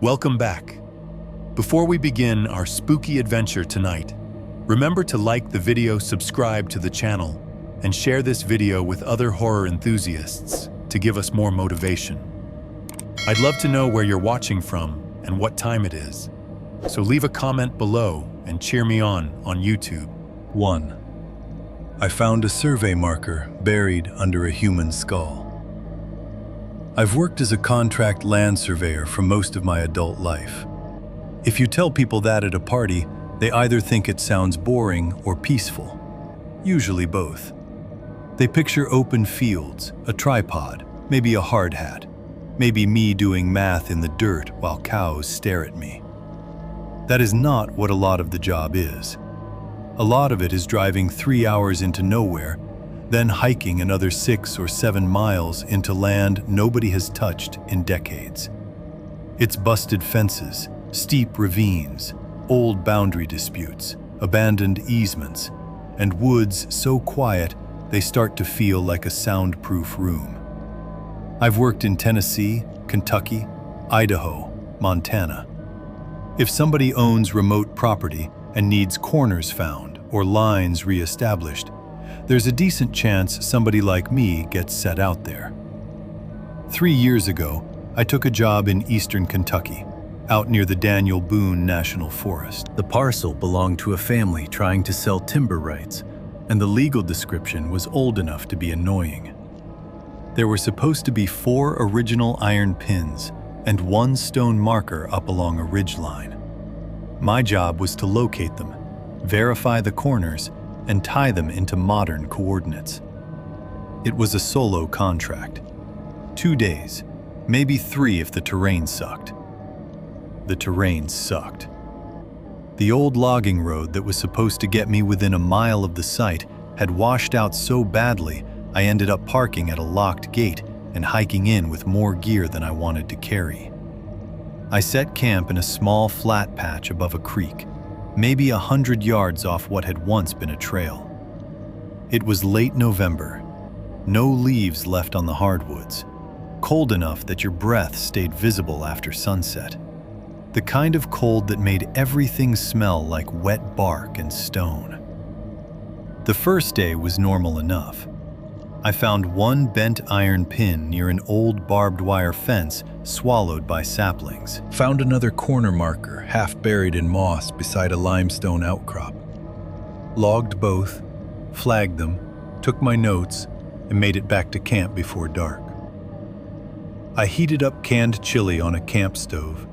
Welcome back. Before we begin our spooky adventure tonight, remember to like the video, subscribe to the channel, and share this video with other horror enthusiasts to give us more motivation. I'd love to know where you're watching from and what time it is, so leave a comment below and cheer me on YouTube. 1. I found a survey marker buried under a human skull. I've worked as a contract land surveyor for most of my adult life. If you tell people that at a party, they either think it sounds boring or peaceful. Usually both. They picture open fields, a tripod, maybe a hard hat, maybe me doing math in the dirt while cows stare at me. That is not what a lot of the job is. A lot of it is driving 3 hours into nowhere, then hiking another 6 or 7 miles into land nobody has touched in decades. It's busted fences, steep ravines, old boundary disputes, abandoned easements, and woods so quiet they start to feel like a soundproof room. I've worked in Tennessee, Kentucky, Idaho, Montana. If somebody owns remote property and needs corners found or lines reestablished, there's a decent chance somebody like me gets set out there. 3 years ago, I took a job in eastern Kentucky, out near the Daniel Boone National Forest. The parcel belonged to a family trying to sell timber rights, and the legal description was old enough to be annoying. There were supposed to be 4 original iron pins and 1 stone marker up along a ridge line. My job was to locate them, verify the corners, and tie them into modern coordinates. It was a solo contract. 2 days, maybe 3 if the terrain sucked. The terrain sucked. The old logging road that was supposed to get me within a mile of the site had washed out so badly I ended up parking at a locked gate and hiking in with more gear than I wanted to carry. I set camp in a small flat patch above a creek, maybe 100 yards off what had once been a trail. It was late November, no leaves left on the hardwoods, cold enough that your breath stayed visible after sunset. The kind of cold that made everything smell like wet bark and stone. The first day was normal enough. I found 1 bent iron pin near an old barbed wire fence swallowed by saplings. Found another corner marker half buried in moss beside a limestone outcrop. Logged both, flagged them, took my notes, and made it back to camp before dark. I heated up canned chili on a camp stove,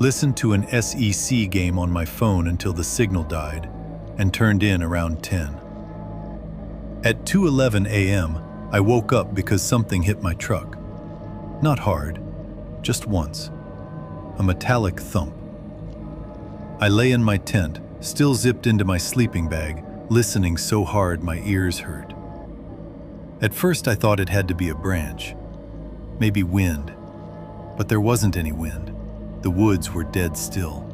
listened to an SEC game on my phone until the signal died, and turned in around 10. At 2:11 a.m., I woke up because something hit my truck. Not hard, just once. A metallic thump. I lay in my tent, still zipped into my sleeping bag, listening so hard my ears hurt. At first I thought it had to be a branch, maybe wind, but there wasn't any wind. The woods were dead still.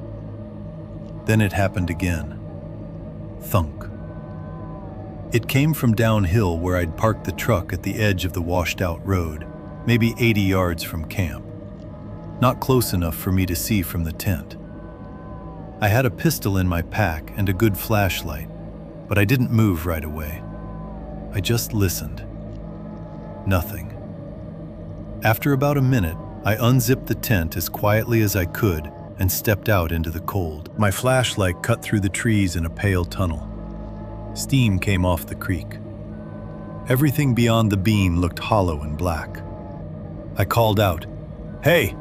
Then it happened again. Thunk. It came from downhill where I'd parked the truck at the edge of the washed-out road, maybe 80 yards from camp. Not close enough for me to see from the tent. I had a pistol in my pack and a good flashlight, but I didn't move right away. I just listened. Nothing. After about a minute, I unzipped the tent as quietly as I could and stepped out into the cold. My flashlight cut through the trees in a pale tunnel. Steam came off the creek. Everything beyond the beam looked hollow and black. I called out, "Hey!"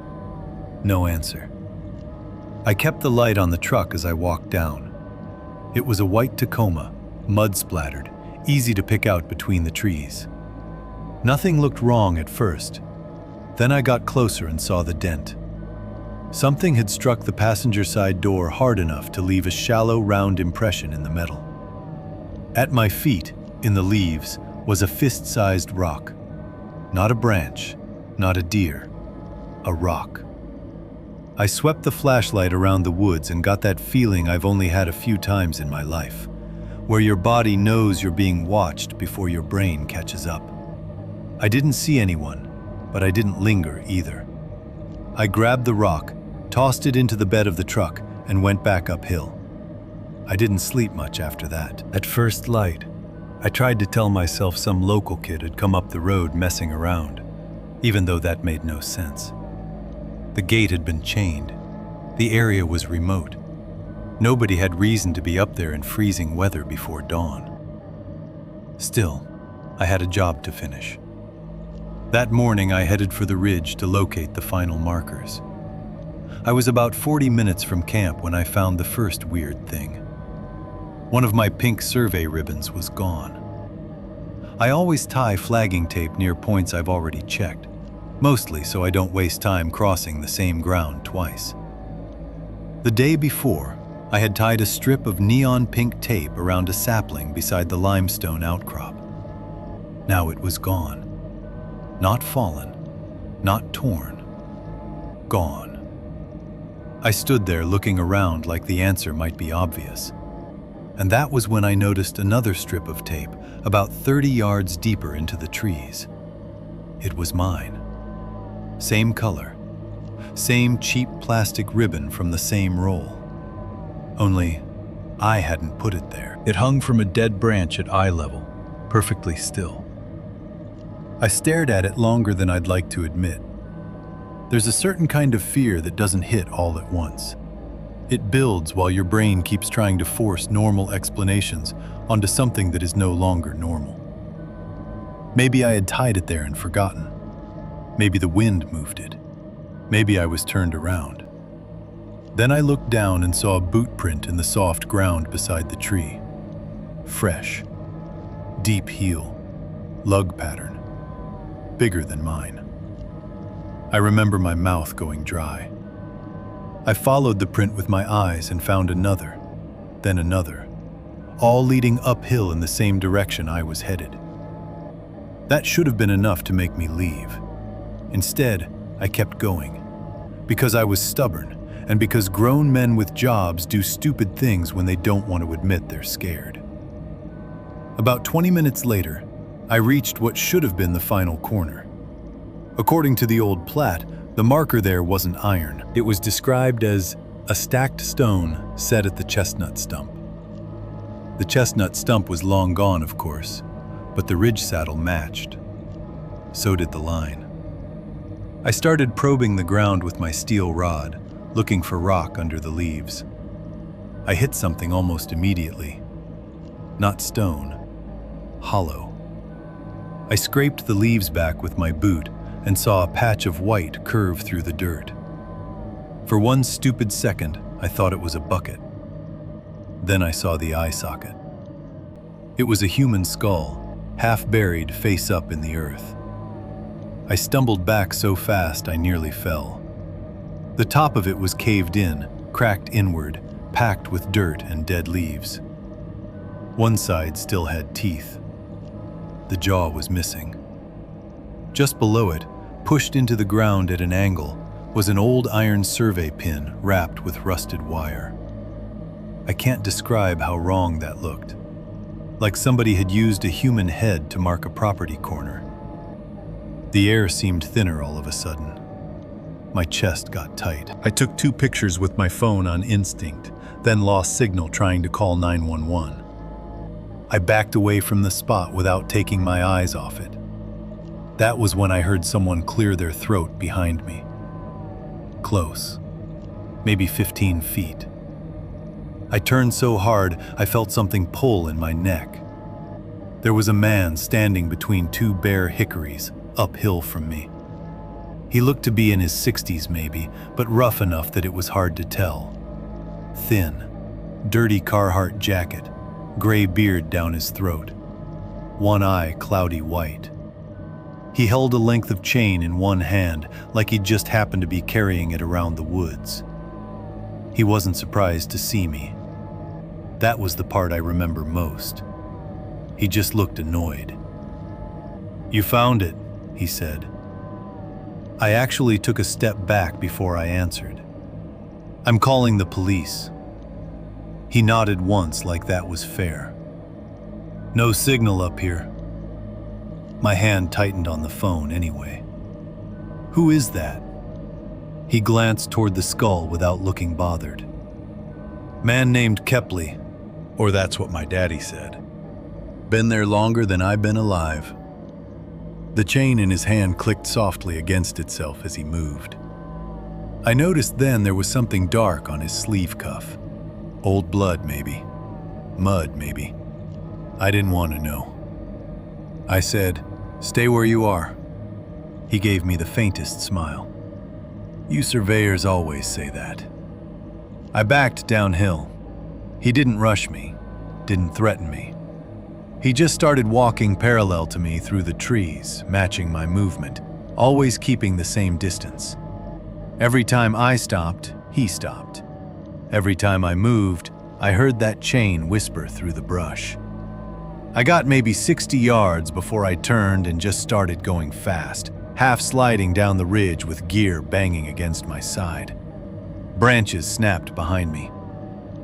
No answer. I kept the light on the truck as I walked down. It was a white Tacoma, mud-splattered, easy to pick out between the trees. Nothing looked wrong at first. Then I got closer and saw the dent. Something had struck the passenger side door hard enough to leave a shallow, round impression in the metal. At my feet, in the leaves, was a fist-sized rock. Not a branch, not a deer, a rock. I swept the flashlight around the woods and got that feeling I've only had a few times in my life, where your body knows you're being watched before your brain catches up. I didn't see anyone, but I didn't linger either. I grabbed the rock, tossed it into the bed of the truck, and went back uphill. I didn't sleep much after that. At first light, I tried to tell myself some local kid had come up the road messing around, even though that made no sense. The gate had been chained. The area was remote. Nobody had reason to be up there in freezing weather before dawn. Still, I had a job to finish. That morning, I headed for the ridge to locate the final markers. I was about 40 minutes from camp when I found the first weird thing. One of my pink survey ribbons was gone. I always tie flagging tape near points I've already checked, mostly so I don't waste time crossing the same ground twice. The day before, I had tied a strip of neon pink tape around a sapling beside the limestone outcrop. Now it was gone. Not fallen, not torn. Gone. I stood there looking around like the answer might be obvious. And that was when I noticed another strip of tape about 30 yards deeper into the trees. It was mine. Same color. Same cheap plastic ribbon from the same roll. Only, I hadn't put it there. It hung from a dead branch at eye level, perfectly still. I stared at it longer than I'd like to admit. There's a certain kind of fear that doesn't hit all at once. It builds while your brain keeps trying to force normal explanations onto something that is no longer normal. Maybe I had tied it there and forgotten. Maybe the wind moved it. Maybe I was turned around. Then I looked down and saw a boot print in the soft ground beside the tree. Fresh. Deep heel. Lug pattern. Bigger than mine. I remember my mouth going dry. I followed the print with my eyes and found another, then another, all leading uphill in the same direction I was headed. That should have been enough to make me leave. Instead, I kept going, because I was stubborn and because grown men with jobs do stupid things when they don't want to admit they're scared. About 20 minutes later, I reached what should have been the final corner. According to the old plat, the marker there wasn't iron. It was described as a stacked stone set at the chestnut stump. The chestnut stump was long gone, of course, but the ridge saddle matched. So did the line. I started probing the ground with my steel rod, looking for rock under the leaves. I hit something almost immediately. Not stone, hollow. I scraped the leaves back with my boot and saw a patch of white curve through the dirt. For one stupid second, I thought it was a bucket. Then I saw the eye socket. It was a human skull, half buried face up in the earth. I stumbled back so fast I nearly fell. The top of it was caved in, cracked inward, packed with dirt and dead leaves. One side still had teeth. The jaw was missing. Just below it, pushed into the ground at an angle, was an old iron survey pin wrapped with rusted wire. I can't describe how wrong that looked. Like somebody had used a human head to mark a property corner. The air seemed thinner all of a sudden. My chest got tight. I took 2 pictures with my phone on instinct, then lost signal trying to call 911. I backed away from the spot without taking my eyes off it. That was when I heard someone clear their throat behind me. Close. Maybe 15 feet. I turned so hard I felt something pull in my neck. There was a man standing between 2 bare hickories, uphill from me. He looked to be in his 60s maybe, but rough enough that it was hard to tell. Thin, dirty Carhartt jacket, gray beard down his throat. One eye cloudy white. He held a length of chain in one hand, like he'd just happened to be carrying it around the woods. He wasn't surprised to see me. That was the part I remember most. He just looked annoyed. "You found it," he said. I actually took a step back before I answered. "I'm calling the police." He nodded once like that was fair. "No signal up here." My hand tightened on the phone anyway. "Who is that?" He glanced toward the skull without looking bothered. Man named Kepley, or that's what my daddy said. Been there longer than I've been alive. The chain in his hand clicked softly against itself as he moved. I noticed then there was something dark on his sleeve cuff. Old blood, maybe. Mud, maybe. I didn't want to know. I said, "Stay where you are." He gave me the faintest smile. You surveyors always say that. I backed downhill. He didn't rush me, didn't threaten me. He just started walking parallel to me through the trees, matching my movement, always keeping the same distance. Every time I stopped, he stopped. Every time I moved, I heard that chain whisper through the brush. I got maybe 60 yards before I turned and just started going fast, half sliding down the ridge with gear banging against my side. Branches snapped behind me.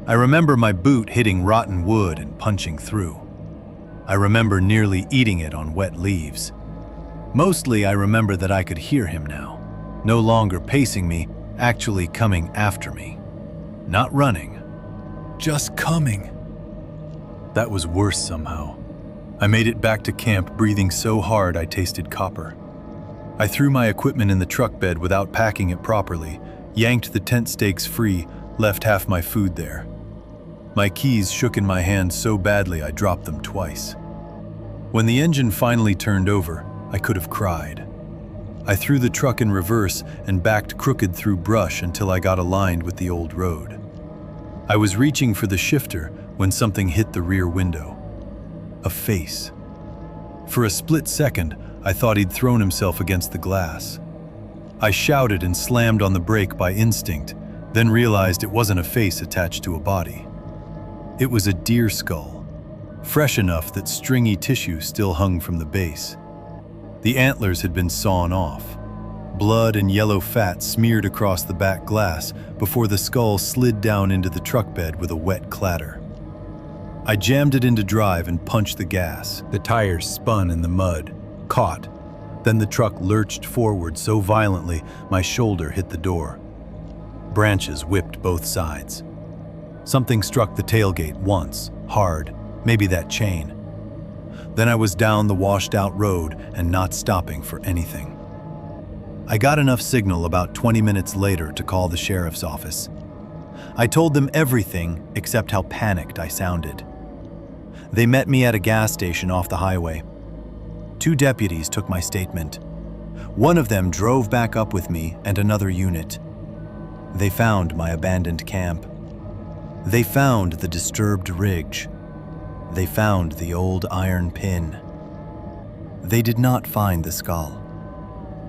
I remember my boot hitting rotten wood and punching through. I remember nearly eating it on wet leaves. Mostly I remember that I could hear him now, no longer pacing me, actually coming after me. Not running, just coming. That was worse somehow. I made it back to camp breathing so hard I tasted copper. I threw my equipment in the truck bed without packing it properly, yanked the tent stakes free, left half my food there. My keys shook in my hand so badly I dropped them twice. When the engine finally turned over, I could have cried. I threw the truck in reverse and backed crooked through brush until I got aligned with the old road. I was reaching for the shifter when something hit the rear window. A face. For a split second, I thought he'd thrown himself against the glass. I shouted and slammed on the brake by instinct, then realized it wasn't a face attached to a body. It was a deer skull, fresh enough that stringy tissue still hung from the base. The antlers had been sawn off. Blood and yellow fat smeared across the back glass before the skull slid down into the truck bed with a wet clatter. I jammed it into drive and punched the gas. The tires spun in the mud, caught. Then the truck lurched forward so violently my shoulder hit the door. Branches whipped both sides. Something struck the tailgate once, hard, maybe that chain. Then I was down the washed-out road and not stopping for anything. I got enough signal about 20 minutes later to call the sheriff's office. I told them everything except how panicked I sounded. They met me at a gas station off the highway. 2 deputies took my statement. One of them drove back up with me and another unit. They found my abandoned camp. They found the disturbed ridge. They found the old iron pin. They did not find the skull.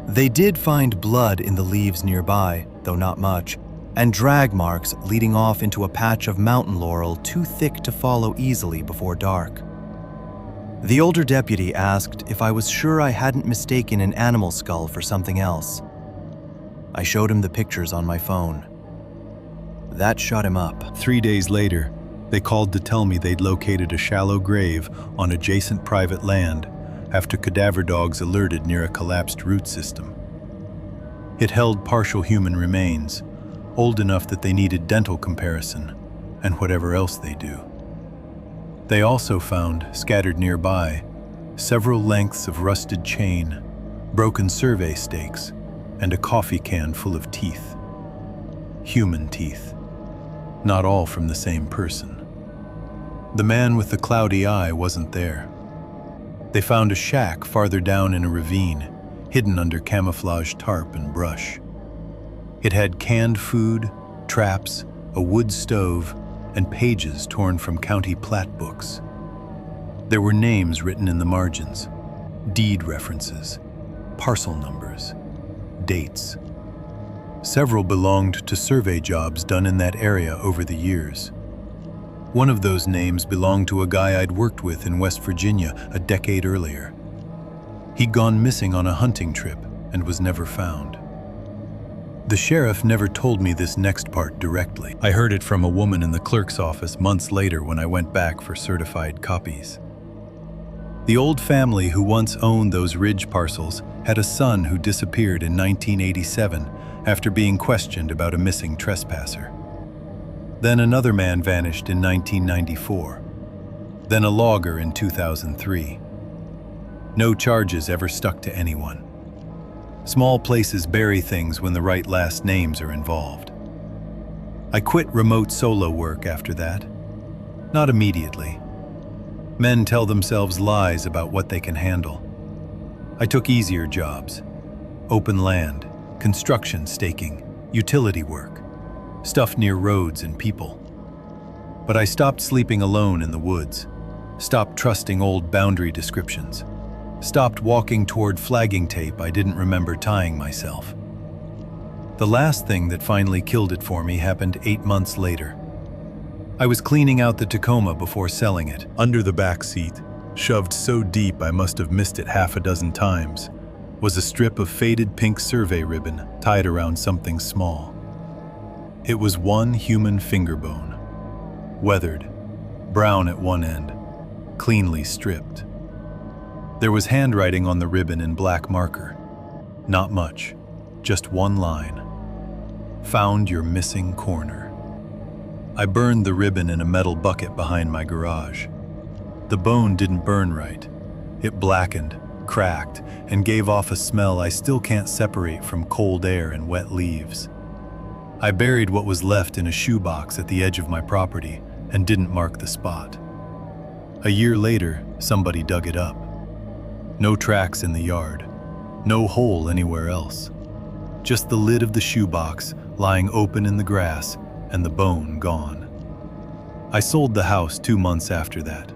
They did find blood in the leaves nearby, though not much, and drag marks leading off into a patch of mountain laurel too thick to follow easily before dark. The older deputy asked if I was sure I hadn't mistaken an animal skull for something else. I showed him the pictures on my phone. That shut him up. 3 days later, they called to tell me they'd located a shallow grave on adjacent private land after cadaver dogs alerted near a collapsed root system. It held partial human remains, old enough that they needed dental comparison and whatever else they do. They also found, scattered nearby, several lengths of rusted chain, broken survey stakes, and a coffee can full of teeth. Human teeth. Not all from the same person. The man with the cloudy eye wasn't there. They found a shack farther down in a ravine, hidden under camouflage tarp and brush. It had canned food, traps, a wood stove, and pages torn from county plat books. There were names written in the margins, deed references, parcel numbers, dates. Several belonged to survey jobs done in that area over the years. One of those names belonged to a guy I'd worked with in West Virginia a decade earlier. He'd gone missing on a hunting trip and was never found. The sheriff never told me this next part directly. I heard it from a woman in the clerk's office months later when I went back for certified copies. The old family who once owned those ridge parcels had a son who disappeared in 1987 after being questioned about a missing trespasser. Then another man vanished in 1994. Then a logger in 2003. No charges ever stuck to anyone. Small places bury things when the right last names are involved. I quit remote solo work after that. Not immediately. Men tell themselves lies about what they can handle. I took easier jobs. Open land, construction staking, utility work, stuff near roads and people. But I stopped sleeping alone in the woods, stopped trusting old boundary descriptions, stopped walking toward flagging tape I didn't remember tying myself. The last thing that finally killed it for me happened 8 months later. I was cleaning out the Tacoma before selling it. Under the back seat, shoved so deep I must have missed it half a dozen times, was a strip of faded pink survey ribbon tied around something small. It was one human finger bone, weathered, brown at one end, cleanly stripped. There was handwriting on the ribbon in black marker. Not much, just one line. Found your missing corner. I burned the ribbon in a metal bucket behind my garage. The bone didn't burn right. It blackened, cracked, and gave off a smell I still can't separate from cold air and wet leaves. I buried what was left in a shoebox at the edge of my property and didn't mark the spot. A year later, somebody dug it up. No tracks in the yard, no hole anywhere else. Just the lid of the shoebox lying open in the grass and the bone gone. I sold the house 2 months after that.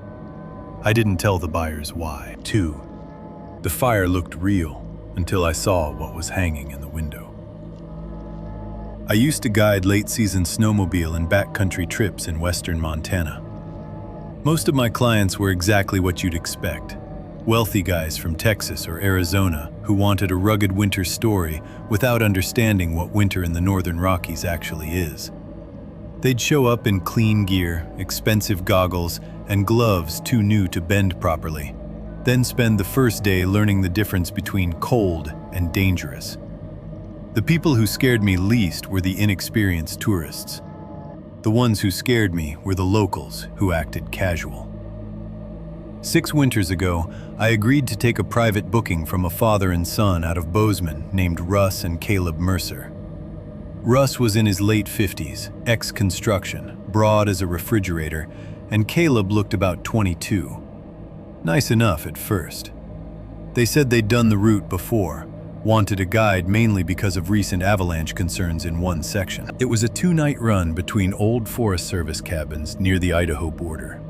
I didn't tell the buyers why. 2. The fire looked real until I saw what was hanging in the window. I used to guide late-season snowmobile and backcountry trips in western Montana. Most of my clients were exactly what you'd expect. Wealthy guys from Texas or Arizona who wanted a rugged winter story without understanding what winter in the northern Rockies actually is. They'd show up in clean gear, expensive goggles, and gloves too new to bend properly, then spend the first day learning the difference between cold and dangerous. The people who scared me least were the inexperienced tourists. The ones who scared me were the locals who acted casual. 6 winters ago, I agreed to take a private booking from a father and son out of Bozeman named Russ and Caleb Mercer. Russ was in his late 50s, ex-construction, broad as a refrigerator, and Caleb looked about 22. Nice enough at first. They said they'd done the route before, wanted a guide mainly because of recent avalanche concerns in one section. It was a 2-night run between old Forest Service cabins near the Idaho border.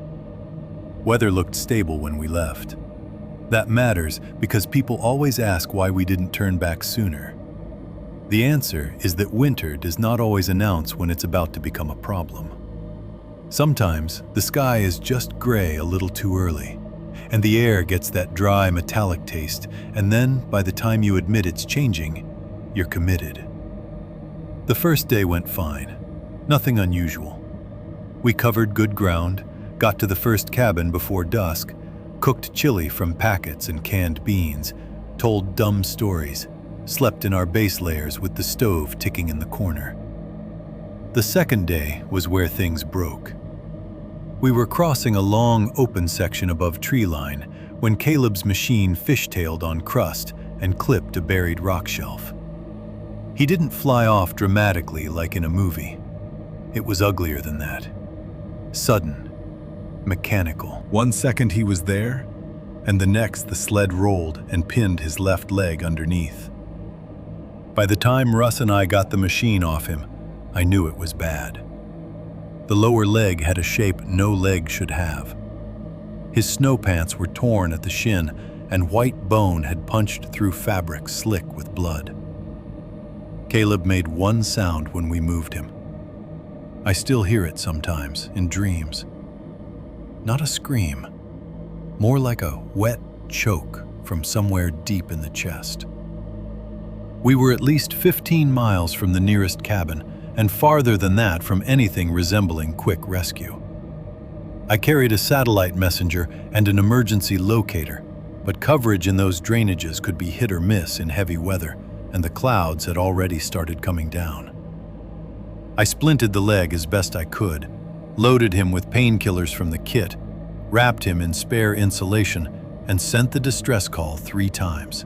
Weather looked stable when we left. That matters because people always ask why we didn't turn back sooner. The answer is that winter does not always announce when it's about to become a problem. Sometimes the sky is just gray a little too early, and the air gets that dry metallic taste, and then by the time you admit it's changing, you're committed. The first day went fine, nothing unusual. We covered good ground, got to the first cabin before dusk, cooked chili from packets and canned beans, told dumb stories, slept in our base layers with the stove ticking in the corner. The second day was where things broke. We were crossing a long open section above tree line when Caleb's machine fishtailed on crust and clipped a buried rock shelf. He didn't fly off dramatically like in a movie. It was uglier than that. Sudden, mechanical. 1 second he was there, and the next the sled rolled and pinned his left leg underneath. By the time Russ and I got the machine off him, I knew it was bad. The lower leg had a shape no leg should have. His snow pants were torn at the shin, and white bone had punched through fabric slick with blood. Caleb made one sound when we moved him. I still hear it sometimes, in dreams. Not a scream, more like a wet choke from somewhere deep in the chest. We were at least 15 miles from the nearest cabin, and farther than that from anything resembling quick rescue. I carried a satellite messenger and an emergency locator, but coverage in those drainages could be hit or miss in heavy weather, and the clouds had already started coming down. I splinted the leg as best I could, loaded him with painkillers from the kit, wrapped him in spare insulation, and sent the distress call 3 times.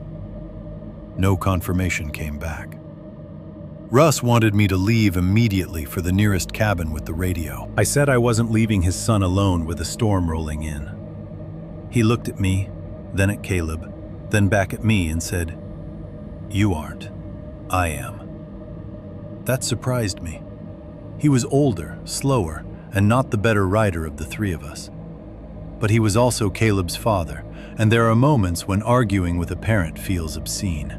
No confirmation came back. Russ wanted me to leave immediately for the nearest cabin with the radio. I said I wasn't leaving his son alone with a storm rolling in. He looked at me, then at Caleb, then back at me and said, "You aren't. I am." That surprised me. He was older, slower, and not the better rider of the 3 of us. But he was also Caleb's father, and there are moments when arguing with a parent feels obscene.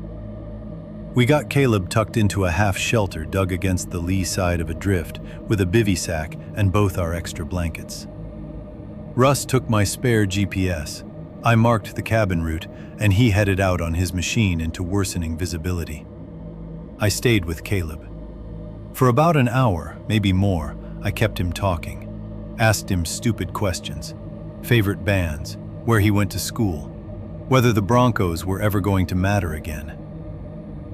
We got Caleb tucked into a half shelter dug against the lee side of a drift with a bivy sack and both our extra blankets. Russ took my spare GPS. I marked the cabin route, and he headed out on his machine into worsening visibility. I stayed with Caleb. For about an hour, maybe more, I kept him talking, asked him stupid questions, favorite bands, where he went to school, whether the Broncos were ever going to matter again.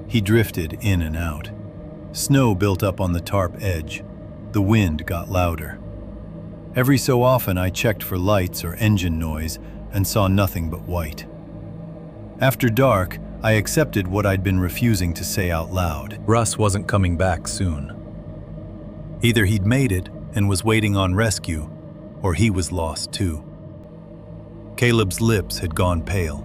He drifted in and out. Snow built up on the tarp edge. The wind got louder. Every so often I checked for lights or engine noise and saw nothing but white. After dark, I accepted what I'd been refusing to say out loud. Russ wasn't coming back soon. Either he'd made it and was waiting on rescue, or he was lost too. Caleb's lips had gone pale.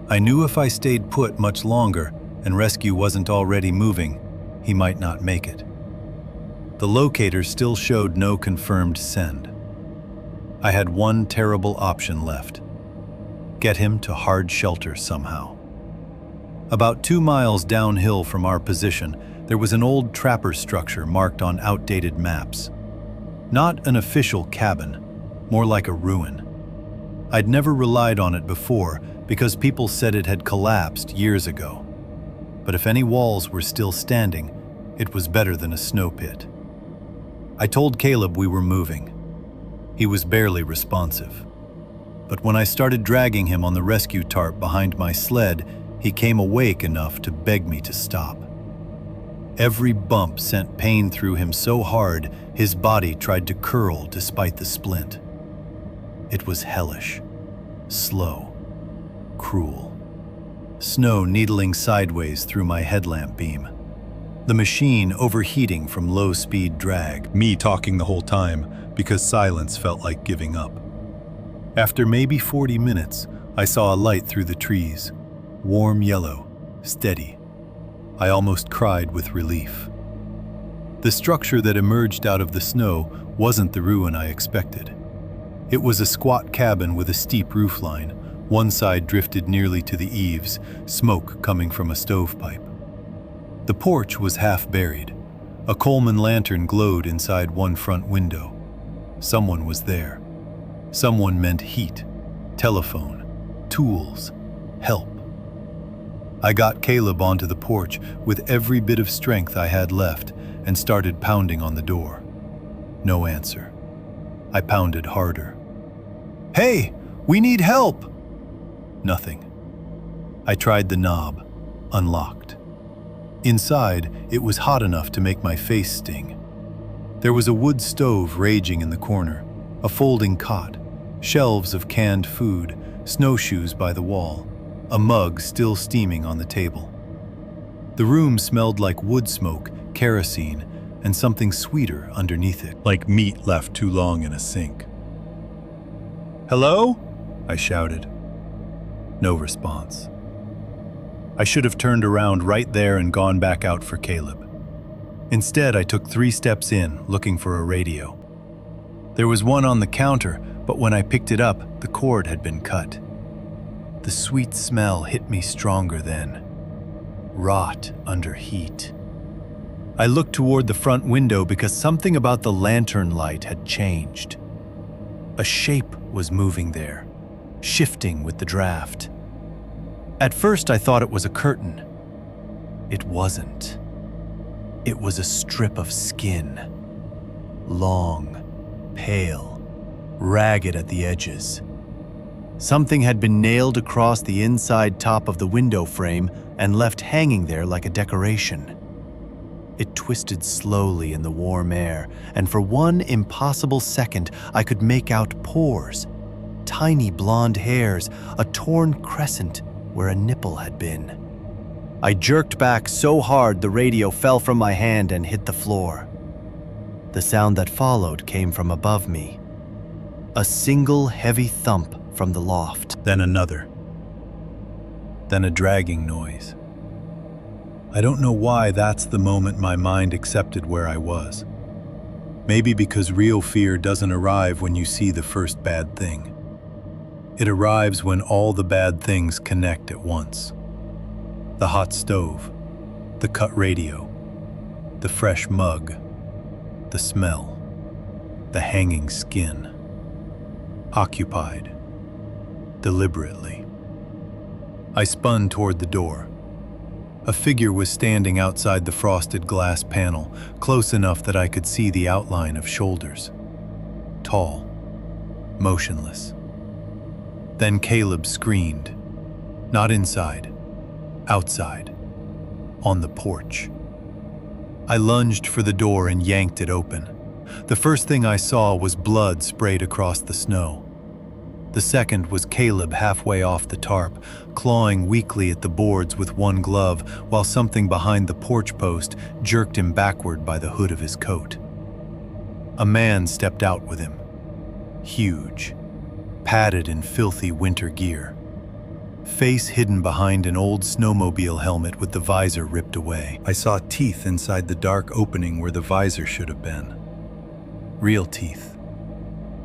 I knew if I stayed put much longer and rescue wasn't already moving, he might not make it. The locator still showed no confirmed send. I had one terrible option left: get him to hard shelter somehow. About 2 miles downhill from our position, there was an old trapper structure marked on outdated maps. Not an official cabin, more like a ruin. I'd never relied on it before because people said it had collapsed years ago. But if any walls were still standing, it was better than a snow pit. I told Caleb we were moving. He was barely responsive. But when I started dragging him on the rescue tarp behind my sled, he came awake enough to beg me to stop. Every bump sent pain through him so hard, his body tried to curl despite the splint. It was hellish, slow, cruel. Snow needling sideways through my headlamp beam. The machine overheating from low-speed drag. Me talking the whole time because silence felt like giving up. After maybe 40 minutes, I saw a light through the trees. Warm yellow, steady. I almost cried with relief. The structure that emerged out of the snow wasn't the ruin I expected. It was a squat cabin with a steep roofline. One side drifted nearly to the eaves, smoke coming from a stovepipe. The porch was half buried. A Coleman lantern glowed inside one front window. Someone was there. Someone meant heat, telephone, tools, help. I got Caleb onto the porch with every bit of strength I had left and started pounding on the door. No answer. I pounded harder. "Hey, we need help!" Nothing. I tried the knob, unlocked. Inside, it was hot enough to make my face sting. There was a wood stove raging in the corner, a folding cot, shelves of canned food, snowshoes by the wall, a mug still steaming on the table. The room smelled like wood smoke, kerosene, and something sweeter underneath it, like meat left too long in a sink. "Hello?" I shouted. No response. I should have turned around right there and gone back out for Caleb. Instead, I took 3 steps in, looking for a radio. There was one on the counter, but when I picked it up, the cord had been cut. The sweet smell hit me stronger then. Rot under heat. I looked toward the front window because something about the lantern light had changed. A shape was moving there, shifting with the draft. At first I thought it was a curtain. It wasn't. It was a strip of skin. Long, pale, ragged at the edges. Something had been nailed across the inside top of the window frame and left hanging there like a decoration. It twisted slowly in the warm air, and for one impossible second I could make out pores, tiny blonde hairs, a torn crescent where a nipple had been. I jerked back so hard the radio fell from my hand and hit the floor. The sound that followed came from above me. A single heavy thump from the loft. Then another. Then a dragging noise. I don't know why that's the moment my mind accepted where I was. Maybe because real fear doesn't arrive when you see the first bad thing. It arrives when all the bad things connect at once. The hot stove, the cut radio, the fresh mug, the smell, the hanging skin. Occupied. Deliberately. I spun toward the door. A figure was standing outside the frosted glass panel, close enough that I could see the outline of shoulders. Tall. Motionless. Then Caleb screamed. Not inside. Outside. On the porch. I lunged for the door and yanked it open. The first thing I saw was blood sprayed across the snow. The second was Caleb halfway off the tarp, clawing weakly at the boards with one glove, while something behind the porch post jerked him backward by the hood of his coat. A man stepped out with him. Huge. Padded in filthy winter gear. Face hidden behind an old snowmobile helmet with the visor ripped away. I saw teeth inside the dark opening where the visor should have been. Real teeth.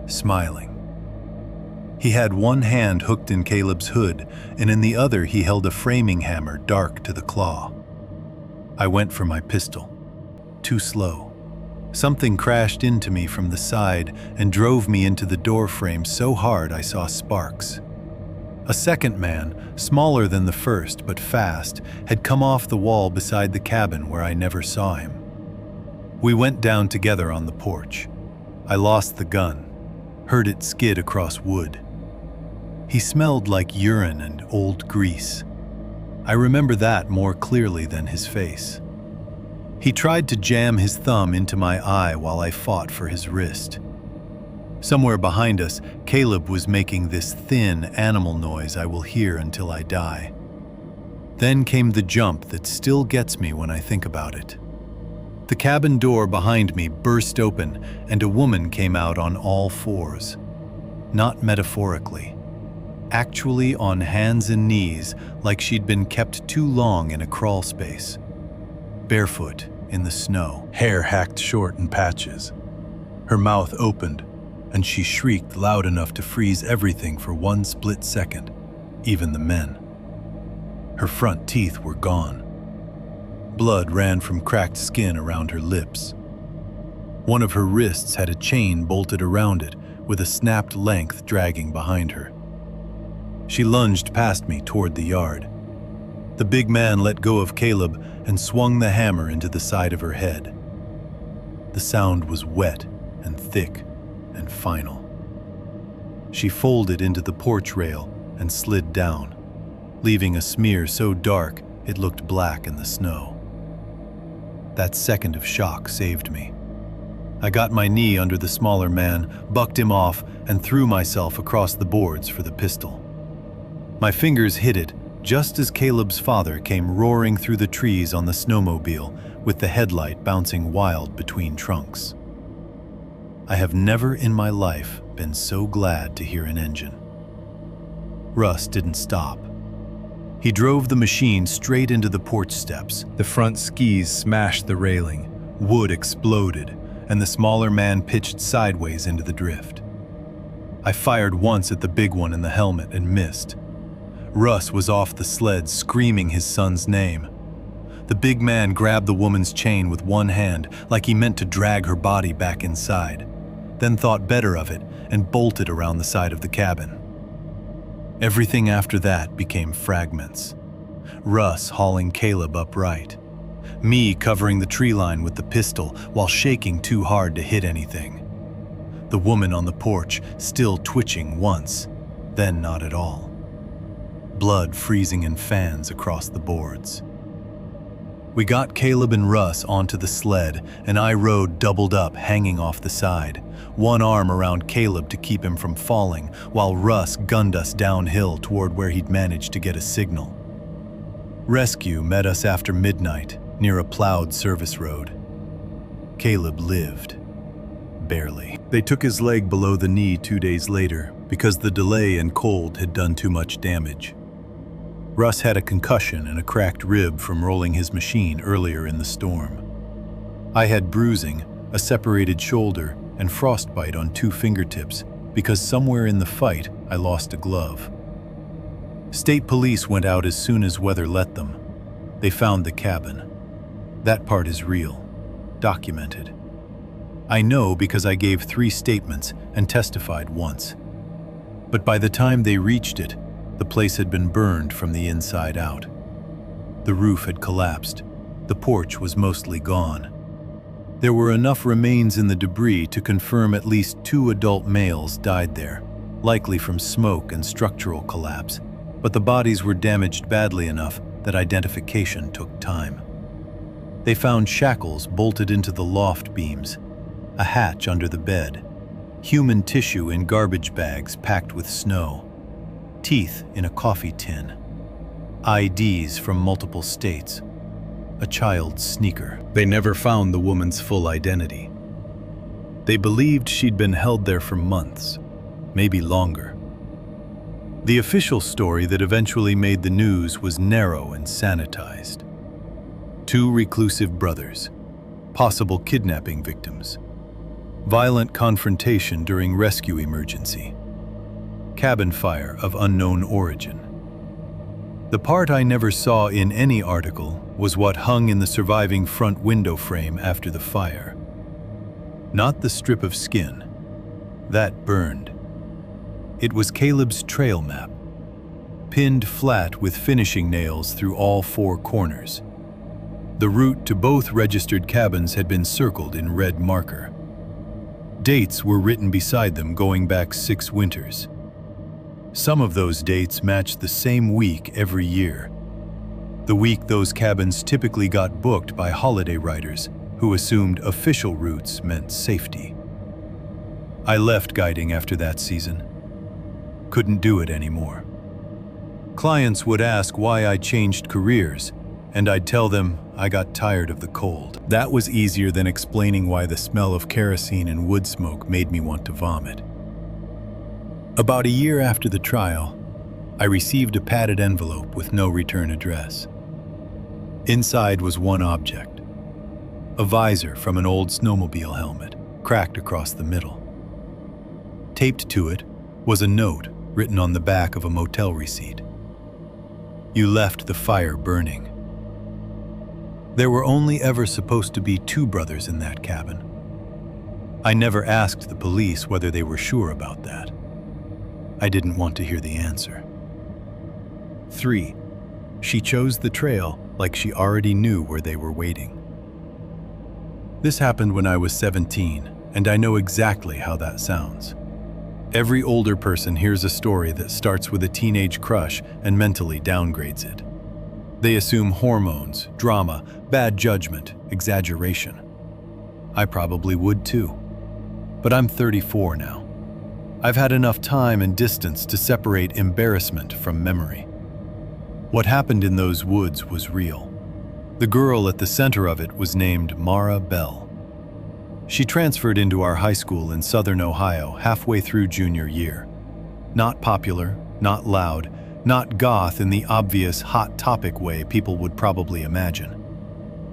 Smiling. He had one hand hooked in Caleb's hood, and in the other he held a framing hammer dark to the claw. I went for my pistol. Too slow. Something crashed into me from the side and drove me into the door frame so hard I saw sparks. A second man, smaller than the first but fast, had come off the wall beside the cabin where I never saw him. We went down together on the porch. I lost the gun, heard it skid across wood. He smelled like urine and old grease. I remember that more clearly than his face. He tried to jam his thumb into my eye while I fought for his wrist. Somewhere behind us, Caleb was making this thin animal noise I will hear until I die. Then came the jump that still gets me when I think about it. The cabin door behind me burst open and a woman came out on all fours. Not metaphorically. Actually on hands and knees like she'd been kept too long in a crawl space. Barefoot in the snow, hair hacked short in patches. Her mouth opened and she shrieked loud enough to freeze everything for one split second, even the men. Her front teeth were gone. Blood ran from cracked skin around her lips. One of her wrists had a chain bolted around it with a snapped length dragging behind her. She lunged past me toward the yard. The big man let go of Caleb and swung the hammer into the side of her head. The sound was wet and thick and final. She folded into the porch rail and slid down, leaving a smear so dark it looked black in the snow. That second of shock saved me. I got my knee under the smaller man, bucked him off, and threw myself across the boards for the pistol. My fingers hit it just as Caleb's father came roaring through the trees on the snowmobile with the headlight bouncing wild between trunks. I have never in my life been so glad to hear an engine. Russ didn't stop. He drove the machine straight into the porch steps. The front skis smashed the railing, wood exploded, and the smaller man pitched sideways into the drift. I fired once at the big one in the helmet and missed. Russ was off the sled screaming his son's name. The big man grabbed the woman's chain with one hand like he meant to drag her body back inside, then thought better of it and bolted around the side of the cabin. Everything after that became fragments. Russ hauling Caleb upright. Me covering the tree line with the pistol while shaking too hard to hit anything. The woman on the porch still twitching once, then not at all. Blood freezing in fans across the boards. We got Caleb and Russ onto the sled, and I rode doubled up, hanging off the side, one arm around Caleb to keep him from falling, while Russ gunned us downhill toward where he'd managed to get a signal. Rescue met us after midnight near a plowed service road. Caleb lived. Barely. They took his leg below the knee 2 days later because the delay and cold had done too much damage. Russ had a concussion and a cracked rib from rolling his machine earlier in the storm. I had bruising, a separated shoulder, and frostbite on 2 fingertips because somewhere in the fight I lost a glove. State police went out as soon as weather let them. They found the cabin. That part is real, documented. I know because I gave 3 statements and testified once. But by the time they reached it, the place had been burned from the inside out. The roof had collapsed. The porch was mostly gone. There were enough remains in the debris to confirm at least 2 adult males died there, likely from smoke and structural collapse, but the bodies were damaged badly enough that identification took time. They found shackles bolted into the loft beams, a hatch under the bed, human tissue in garbage bags packed with snow, teeth in a coffee tin, IDs from multiple states, a child's sneaker. They never found the woman's full identity. They believed she'd been held there for months, maybe longer. The official story that eventually made the news was narrow and sanitized. 2 reclusive brothers, possible kidnapping victims, violent confrontation during rescue emergency, cabin fire of unknown origin. The part I never saw in any article was what hung in the surviving front window frame after the fire. Not the strip of skin. That burned. It was Caleb's trail map, pinned flat with finishing nails through all 4 corners. The route to both registered cabins had been circled in red marker. Dates were written beside them going back 6 winters. Some of those dates matched the same week every year. The week those cabins typically got booked by holiday writers who assumed official routes meant safety. I left guiding after that season. Couldn't do it anymore. Clients would ask why I changed careers, and I'd tell them I got tired of the cold. That was easier than explaining why the smell of kerosene and wood smoke made me want to vomit. About a year after the trial, I received a padded envelope with no return address. Inside was one object, a visor from an old snowmobile helmet, cracked across the middle. Taped to it was a note written on the back of a motel receipt. You left the fire burning. There were only ever supposed to be 2 brothers in that cabin. I never asked the police whether they were sure about that. I didn't want to hear the answer. 3. She chose the trail like she already knew where they were waiting. This happened when I was 17, and I know exactly how that sounds. Every older person hears a story that starts with a teenage crush and mentally downgrades it. They assume hormones, drama, bad judgment, exaggeration. I probably would too. But I'm 34 now. I've had enough time and distance to separate embarrassment from memory. What happened in those woods was real. The girl at the center of it was named Mara Bell. She transferred into our high school in southern Ohio halfway through junior year. Not popular, not loud, not goth in the obvious hot topic way people would probably imagine.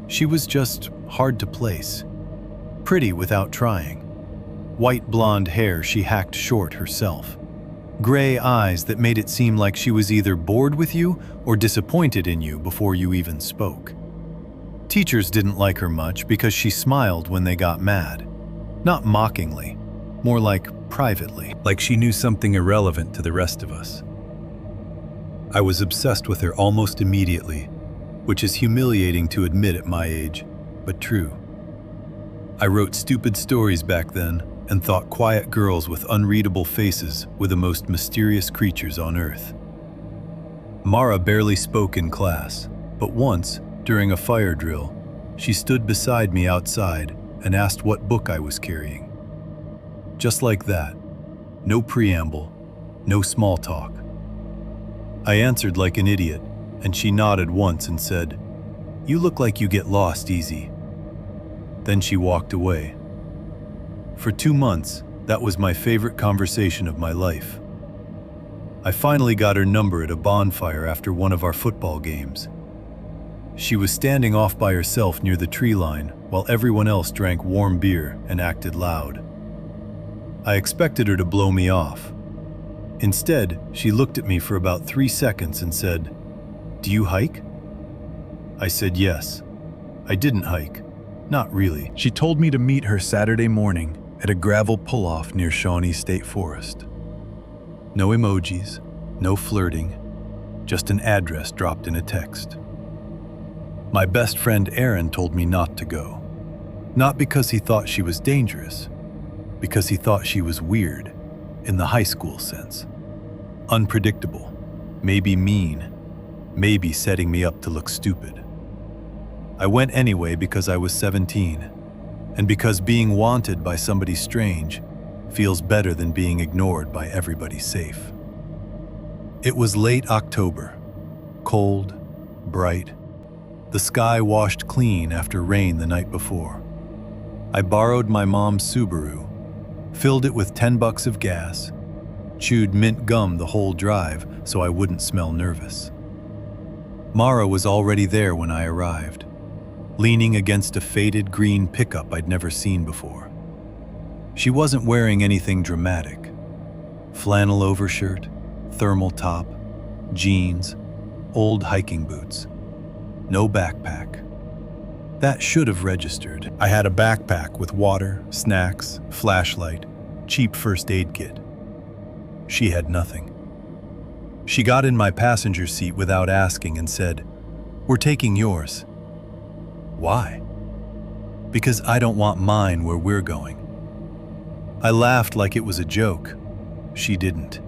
She was just hard to place. Pretty without trying. White blonde hair she hacked short herself. Gray eyes that made it seem like she was either bored with you or disappointed in you before you even spoke. Teachers didn't like her much because she smiled when they got mad. Not mockingly, more like privately. Like she knew something irrelevant to the rest of us. I was obsessed with her almost immediately, which is humiliating to admit at my age, but true. I wrote stupid stories back then, and thought quiet girls with unreadable faces were the most mysterious creatures on earth. Mara barely spoke in class, but once, during a fire drill, she stood beside me outside and asked what book I was carrying. Just like that, no preamble, no small talk. I answered like an idiot, and she nodded once and said, "You look like you get lost easy." Then she walked away. For 2 months, that was my favorite conversation of my life. I finally got her number at a bonfire after one of our football games. She was standing off by herself near the tree line while everyone else drank warm beer and acted loud. I expected her to blow me off. Instead, she looked at me for about 3 seconds and said, "Do you hike?" I said yes. I didn't hike. Not really. She told me to meet her Saturday morning at a gravel pull-off near Shawnee State Forest. No emojis, no flirting, just an address dropped in a text. My best friend Aaron told me not to go. Not because he thought she was dangerous, because he thought she was weird, in the high school sense. Unpredictable, maybe mean, maybe setting me up to look stupid. I went anyway because I was 17, and because being wanted by somebody strange feels better than being ignored by everybody safe. It was late October, cold, bright. The sky washed clean after rain the night before. I borrowed my mom's Subaru, filled it with $10 of gas, chewed mint gum the whole drive so I wouldn't smell nervous. Mara was already there when I arrived, leaning against a faded green pickup I'd never seen before. She wasn't wearing anything dramatic. Flannel overshirt, thermal top, jeans, old hiking boots. No backpack. That should have registered. I had a backpack with water, snacks, flashlight, cheap first aid kit. She had nothing. She got in my passenger seat without asking and said, "We're taking yours." Why? Because I don't want mine where we're going. I laughed like it was a joke. She didn't.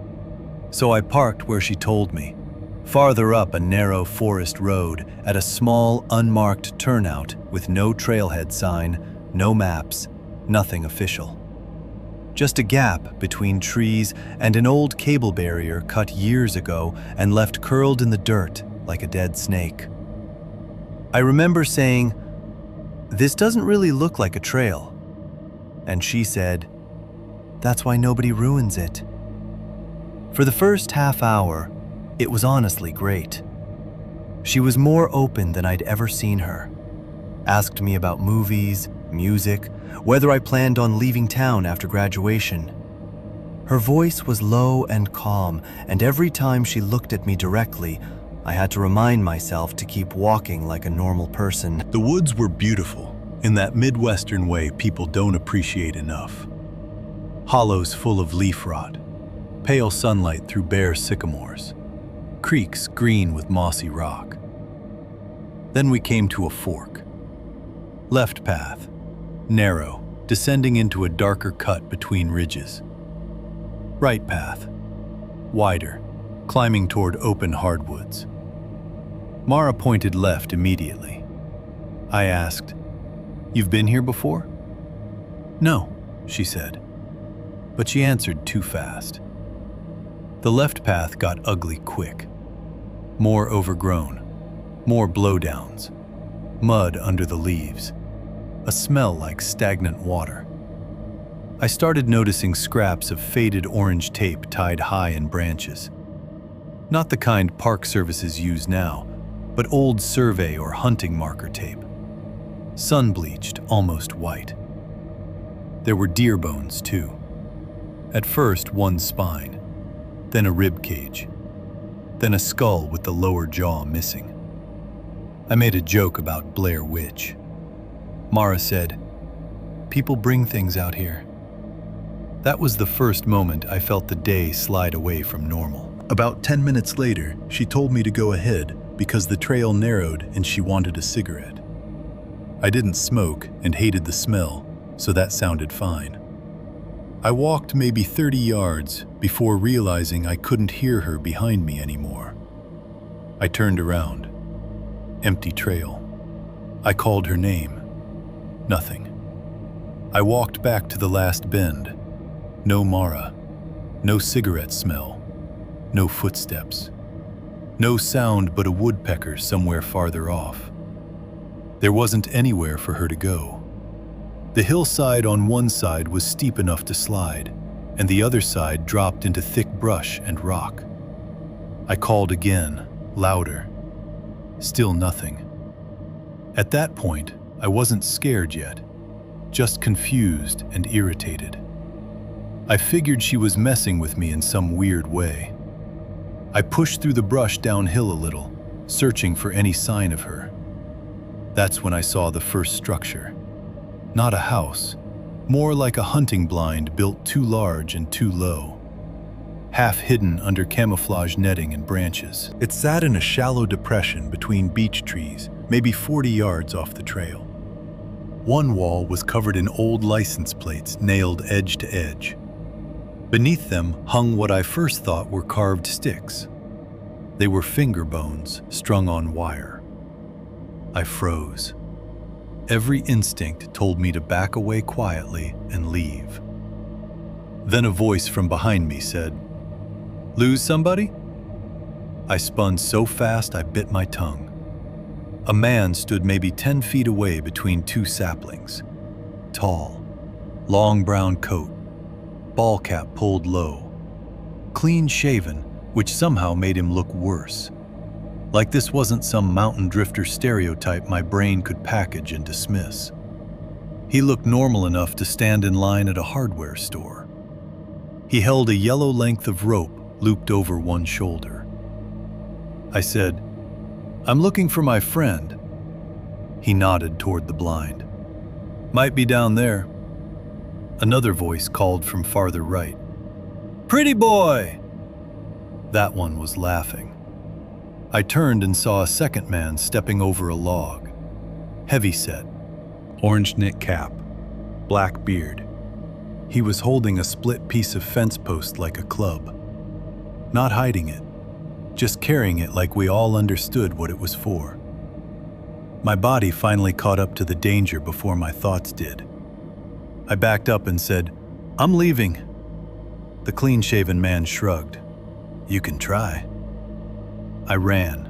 So I parked where she told me, farther up a narrow forest road at a small, unmarked turnout with no trailhead sign, no maps, nothing official. Just a gap between trees and an old cable barrier cut years ago and left curled in the dirt like a dead snake. I remember saying, "This doesn't really look like a trail." And she said, "That's why nobody ruins it." For the first half hour, it was honestly great. She was more open than I'd ever seen her. Asked me about movies, music, whether I planned on leaving town after graduation. Her voice was low and calm, and every time she looked at me directly, I had to remind myself to keep walking like a normal person. The woods were beautiful, in that Midwestern way people don't appreciate enough. Hollows full of leaf rot, pale sunlight through bare sycamores, creeks green with mossy rock. Then we came to a fork. Left path, narrow, descending into a darker cut between ridges. Right path, wider, climbing toward open hardwoods. Mara pointed left immediately. I asked, "You've been here before?" "No," she said. But she answered too fast. The left path got ugly quick. More overgrown, more blowdowns, mud under the leaves, a smell like stagnant water. I started noticing scraps of faded orange tape tied high in branches. Not the kind park services use now, but old survey or hunting marker tape. Sun-bleached, almost white. There were deer bones, too. At first, one spine, then a rib cage, then a skull with the lower jaw missing. I made a joke about Blair Witch. Mara said, "People bring things out here." That was the first moment I felt the day slide away from normal. About 10 minutes later, she told me to go ahead because the trail narrowed and she wanted a cigarette. I didn't smoke and hated the smell, so that sounded fine. I walked maybe 30 yards before realizing I couldn't hear her behind me anymore. I turned around. Empty trail. I called her name. Nothing. I walked back to the last bend. No Mara. No cigarette smell. No footsteps. No sound but a woodpecker somewhere farther off. There wasn't anywhere for her to go. The hillside on one side was steep enough to slide, and the other side dropped into thick brush and rock. I called again, louder. Still nothing. At that point, I wasn't scared yet, just confused and irritated. I figured she was messing with me in some weird way. I pushed through the brush downhill a little, searching for any sign of her. That's when I saw the first structure. Not a house, more like a hunting blind built too large and too low, half hidden under camouflage netting and branches. It sat in a shallow depression between beech trees, maybe 40 yards off the trail. One wall was covered in old license plates nailed edge to edge. Beneath them hung what I first thought were carved sticks. They were finger bones strung on wire. I froze. Every instinct told me to back away quietly and leave. Then a voice from behind me said, "Lose somebody?" I spun so fast I bit my tongue. A man stood maybe 10 feet away between two saplings. Tall, long brown coat, ball cap pulled low, clean shaven, which somehow made him look worse. Like this wasn't some mountain drifter stereotype my brain could package and dismiss. He looked normal enough to stand in line at a hardware store. He held a yellow length of rope looped over one shoulder. I said, "I'm looking for my friend." He nodded toward the blind. "Might be down there." Another voice called from farther right. "Pretty boy!" That one was laughing. I turned and saw a second man stepping over a log. Heavy-set, orange knit cap, black beard. He was holding a split piece of fence post like a club. Not hiding it, just carrying it like we all understood what it was for. My body finally caught up to the danger before my thoughts did. I backed up and said, "I'm leaving." The clean-shaven man shrugged. "You can try." I ran.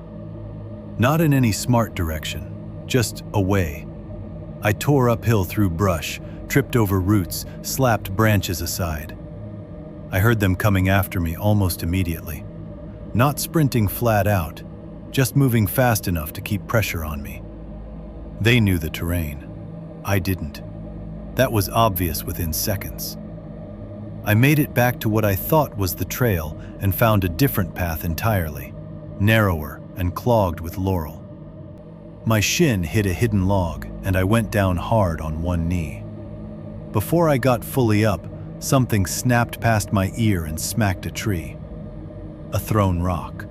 Not in any smart direction, just away. I tore uphill through brush, tripped over roots, slapped branches aside. I heard them coming after me almost immediately. Not sprinting flat out, just moving fast enough to keep pressure on me. They knew the terrain. I didn't. That was obvious within seconds. I made it back to what I thought was the trail and found a different path entirely, narrower and clogged with laurel. My shin hit a hidden log and I went down hard on one knee. Before I got fully up, something snapped past my ear and smacked a tree. A thrown rock.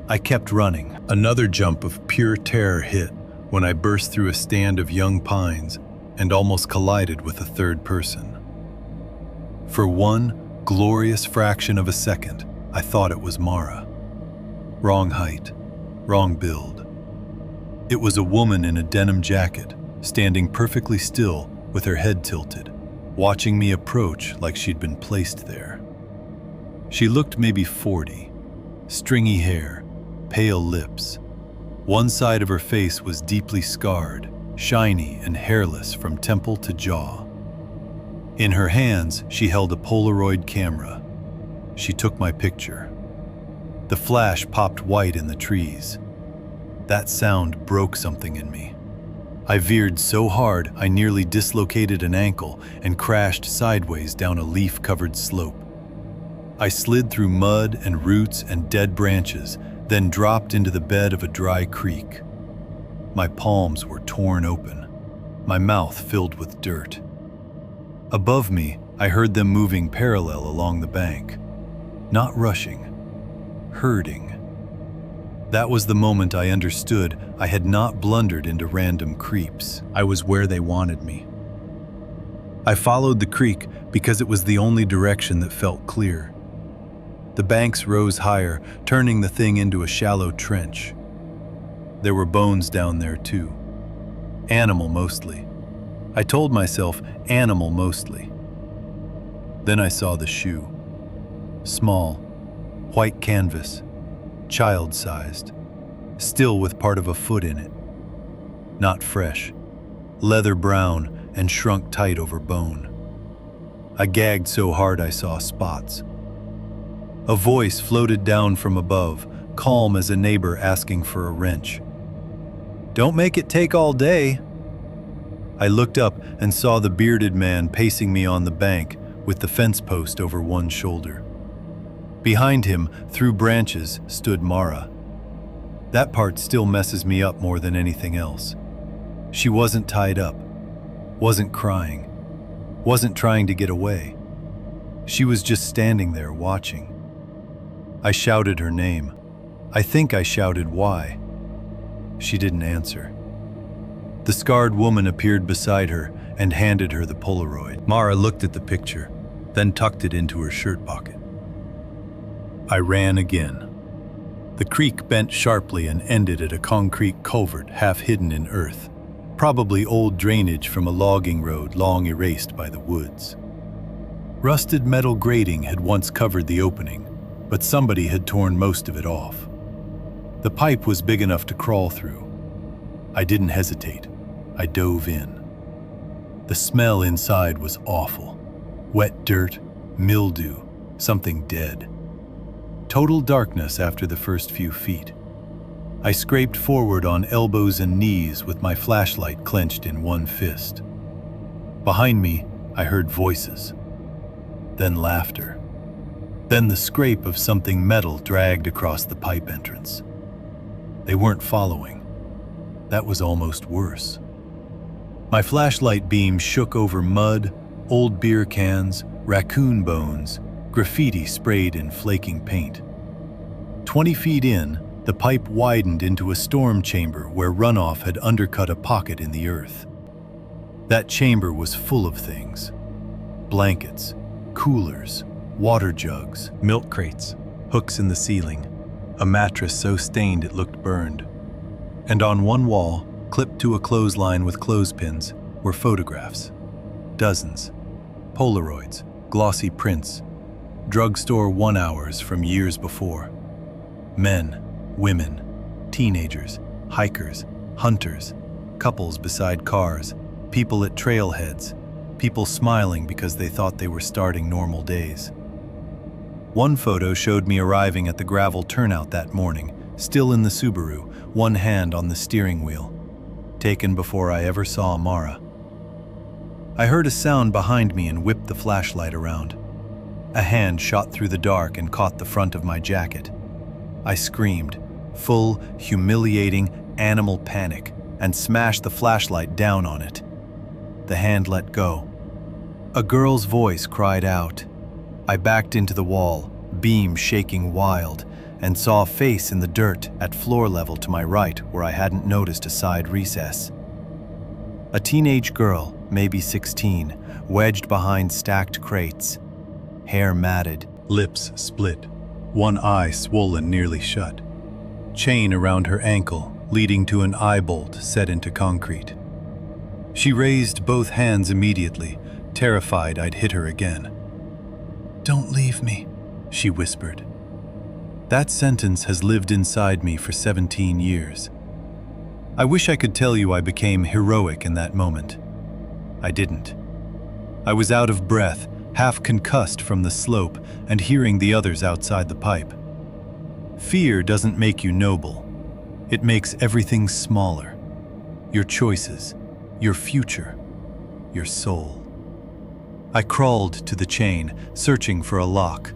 I kept running. Another jump of pure terror hit when I burst through a stand of young pines and almost collided with a third person. For one glorious fraction of a second, I thought it was Mara. Wrong height, wrong build. It was a woman in a denim jacket, standing perfectly still with her head tilted, watching me approach like she'd been placed there. She looked maybe 40, stringy hair, pale lips. One side of her face was deeply scarred, shiny and hairless from temple to jaw. In her hands, she held a Polaroid camera. She took my picture. The flash popped white in the trees. That sound broke something in me. I veered so hard I nearly dislocated an ankle and crashed sideways down a leaf-covered slope. I slid through mud and roots and dead branches, then dropped into the bed of a dry creek. My palms were torn open, my mouth filled with dirt. Above me, I heard them moving parallel along the bank. Not rushing, herding. That was the moment I understood I had not blundered into random creeps. I was where they wanted me. I followed the creek because it was the only direction that felt clear. The banks rose higher, turning the thing into a shallow trench. There were bones down there too. Animal mostly. I told myself animal mostly. Then I saw the shoe. Small, white canvas, child-sized, still with part of a foot in it. Not fresh, leather brown and shrunk tight over bone. I gagged so hard I saw spots. A voice floated down from above, calm as a neighbor asking for a wrench. "Don't make it take all day." I looked up and saw the bearded man pacing me on the bank with the fence post over one shoulder. Behind him, through branches, stood Mara. That part still messes me up more than anything else. She wasn't tied up, wasn't crying, wasn't trying to get away. She was just standing there watching. I shouted her name. I think I shouted why. She didn't answer. The scarred woman appeared beside her and handed her the Polaroid. Mara looked at the picture, then tucked it into her shirt pocket. I ran again. The creek bent sharply and ended at a concrete culvert half hidden in earth, probably old drainage from a logging road long erased by the woods. Rusted metal grating had once covered the opening, but somebody had torn most of it off. The pipe was big enough to crawl through. I didn't hesitate. I dove in. The smell inside was awful. Wet dirt, mildew, something dead. Total darkness after the first few feet. I scraped forward on elbows and knees with my flashlight clenched in one fist. Behind me, I heard voices. Then laughter. Then the scrape of something metal dragged across the pipe entrance. They weren't following. That was almost worse. My flashlight beam shook over mud, old beer cans, raccoon bones, graffiti sprayed in flaking paint. 20 feet in, the pipe widened into a storm chamber where runoff had undercut a pocket in the earth. That chamber was full of things. Blankets, coolers, water jugs, milk crates, hooks in the ceiling, a mattress so stained it looked burned. And on one wall, clipped to a clothesline with clothespins, were photographs. Dozens. Polaroids, glossy prints, drugstore 1 hours from years before. Men, women, teenagers, hikers, hunters, couples beside cars, people at trailheads, people smiling because they thought they were starting normal days. One photo showed me arriving at the gravel turnout that morning, still in the Subaru, one hand on the steering wheel, taken before I ever saw Mara. I heard a sound behind me and whipped the flashlight around. A hand shot through the dark and caught the front of my jacket. I screamed, full, humiliating, animal panic, and smashed the flashlight down on it. The hand let go. A girl's voice cried out. I backed into the wall, beam shaking wild, and saw a face in the dirt at floor level to my right where I hadn't noticed a side recess. A teenage girl, maybe 16, wedged behind stacked crates. Hair matted, lips split, one eye swollen nearly shut. Chain around her ankle, leading to an eye bolt set into concrete. She raised both hands immediately, terrified I'd hit her again. "Don't leave me," she whispered. That sentence has lived inside me for 17 years. I wish I could tell you I became heroic in that moment. I didn't. I was out of breath, half concussed from the slope and hearing the others outside the pipe. Fear doesn't make you noble. It makes everything smaller. Your choices, your future, your soul. I crawled to the chain, searching for a lock.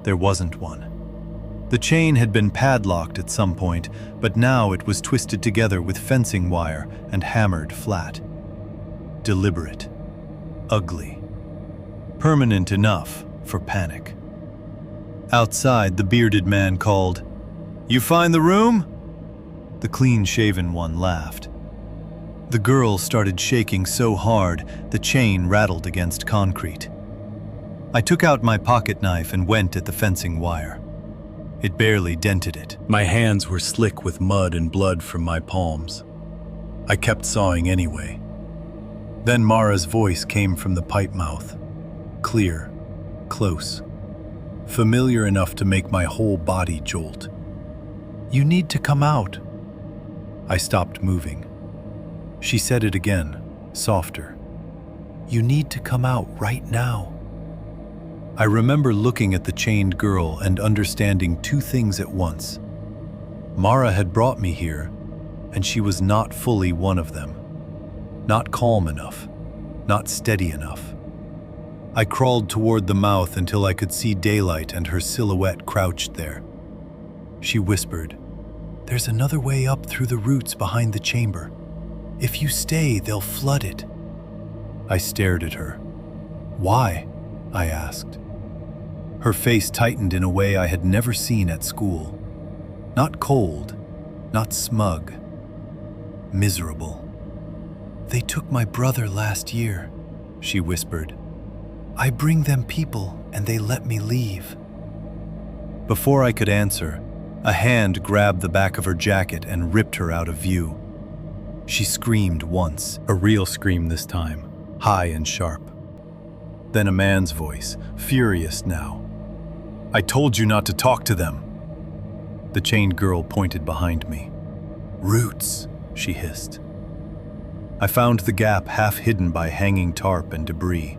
There wasn't one. The chain had been padlocked at some point, but now it was twisted together with fencing wire and hammered flat. Deliberate. Ugly. Permanent enough for panic. Outside, the bearded man called, "You find the room?" The clean-shaven one laughed. The girl started shaking so hard, the chain rattled against concrete. I took out my pocket knife and went at the fencing wire. It barely dented it. My hands were slick with mud and blood from my palms. I kept sawing anyway. Then Mara's voice came from the pipe mouth. Clear, close, familiar enough to make my whole body jolt. "You need to come out." I stopped moving. She said it again, softer. "You need to come out right now." I remember looking at the chained girl and understanding two things at once. Mara had brought me here, and she was not fully one of them. Not calm enough, not steady enough. I crawled toward the mouth until I could see daylight and her silhouette crouched there. She whispered, "There's another way up through the roots behind the chamber. If you stay, they'll flood it." I stared at her. "Why?" I asked. Her face tightened in a way I had never seen at school. Not cold, not smug. Miserable. "They took my brother last year," she whispered. "I bring them people and they let me leave." Before I could answer, a hand grabbed the back of her jacket and ripped her out of view. She screamed once, a real scream this time, high and sharp. Then a man's voice, furious now. "I told you not to talk to them." The chained girl pointed behind me. "Roots," she hissed. I found the gap half hidden by hanging tarp and debris.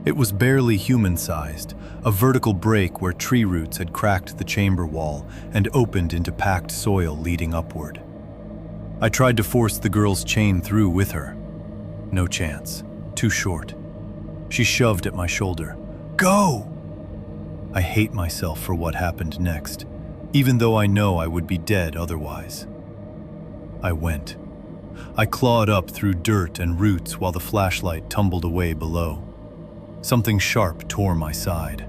It was barely human-sized, a vertical break where tree roots had cracked the chamber wall and opened into packed soil leading upward. I tried to force the girl's chain through with her. No chance. Too short. She shoved at my shoulder. "Go!" I hate myself for what happened next, even though I know I would be dead otherwise. I went. I clawed up through dirt and roots while the flashlight tumbled away below. Something sharp tore my side.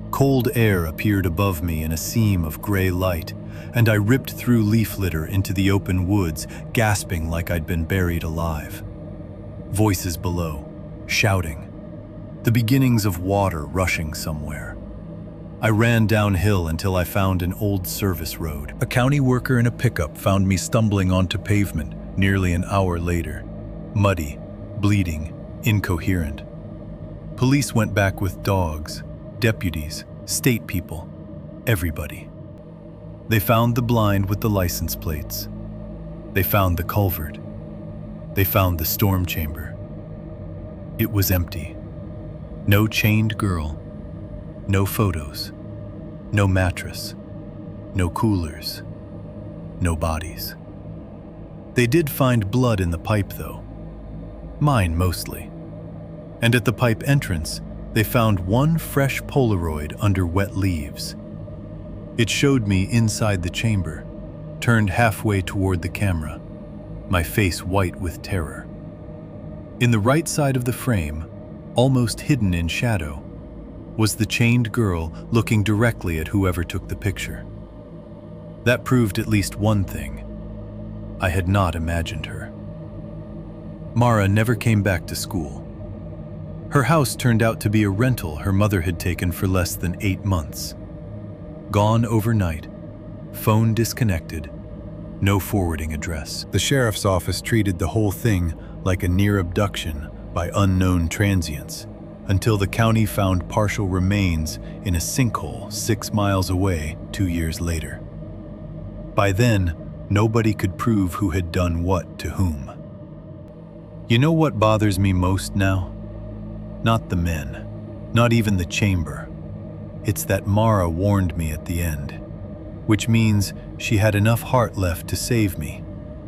Cold air appeared above me in a seam of gray light, and I ripped through leaf litter into the open woods, gasping like I'd been buried alive. Voices below, shouting. The beginnings of water rushing somewhere. I ran downhill until I found an old service road. A county worker in a pickup found me stumbling onto pavement nearly an hour later. Muddy, bleeding, incoherent. Police went back with dogs, deputies, state people, everybody. They found the blind with the license plates. They found the culvert. They found the storm chamber. It was empty. No chained girl. No photos. No mattress. No coolers. No bodies. They did find blood in the pipe, though. Mine, mostly. And at the pipe entrance, they found one fresh Polaroid under wet leaves. It showed me inside the chamber, turned halfway toward the camera, my face white with terror. In the right side of the frame, almost hidden in shadow, was the chained girl looking directly at whoever took the picture. That proved at least one thing. I had not imagined her. Mara never came back to school. Her house turned out to be a rental her mother had taken for less than 8 months. Gone overnight, phone disconnected, no forwarding address. The sheriff's office treated the whole thing like a near abduction by unknown transients, until the county found partial remains in a sinkhole 6 miles away 2 years later. By then, nobody could prove who had done what to whom. You know what bothers me most now? Not the men, not even the chamber. It's that Mara warned me at the end, which means she had enough heart left to save me,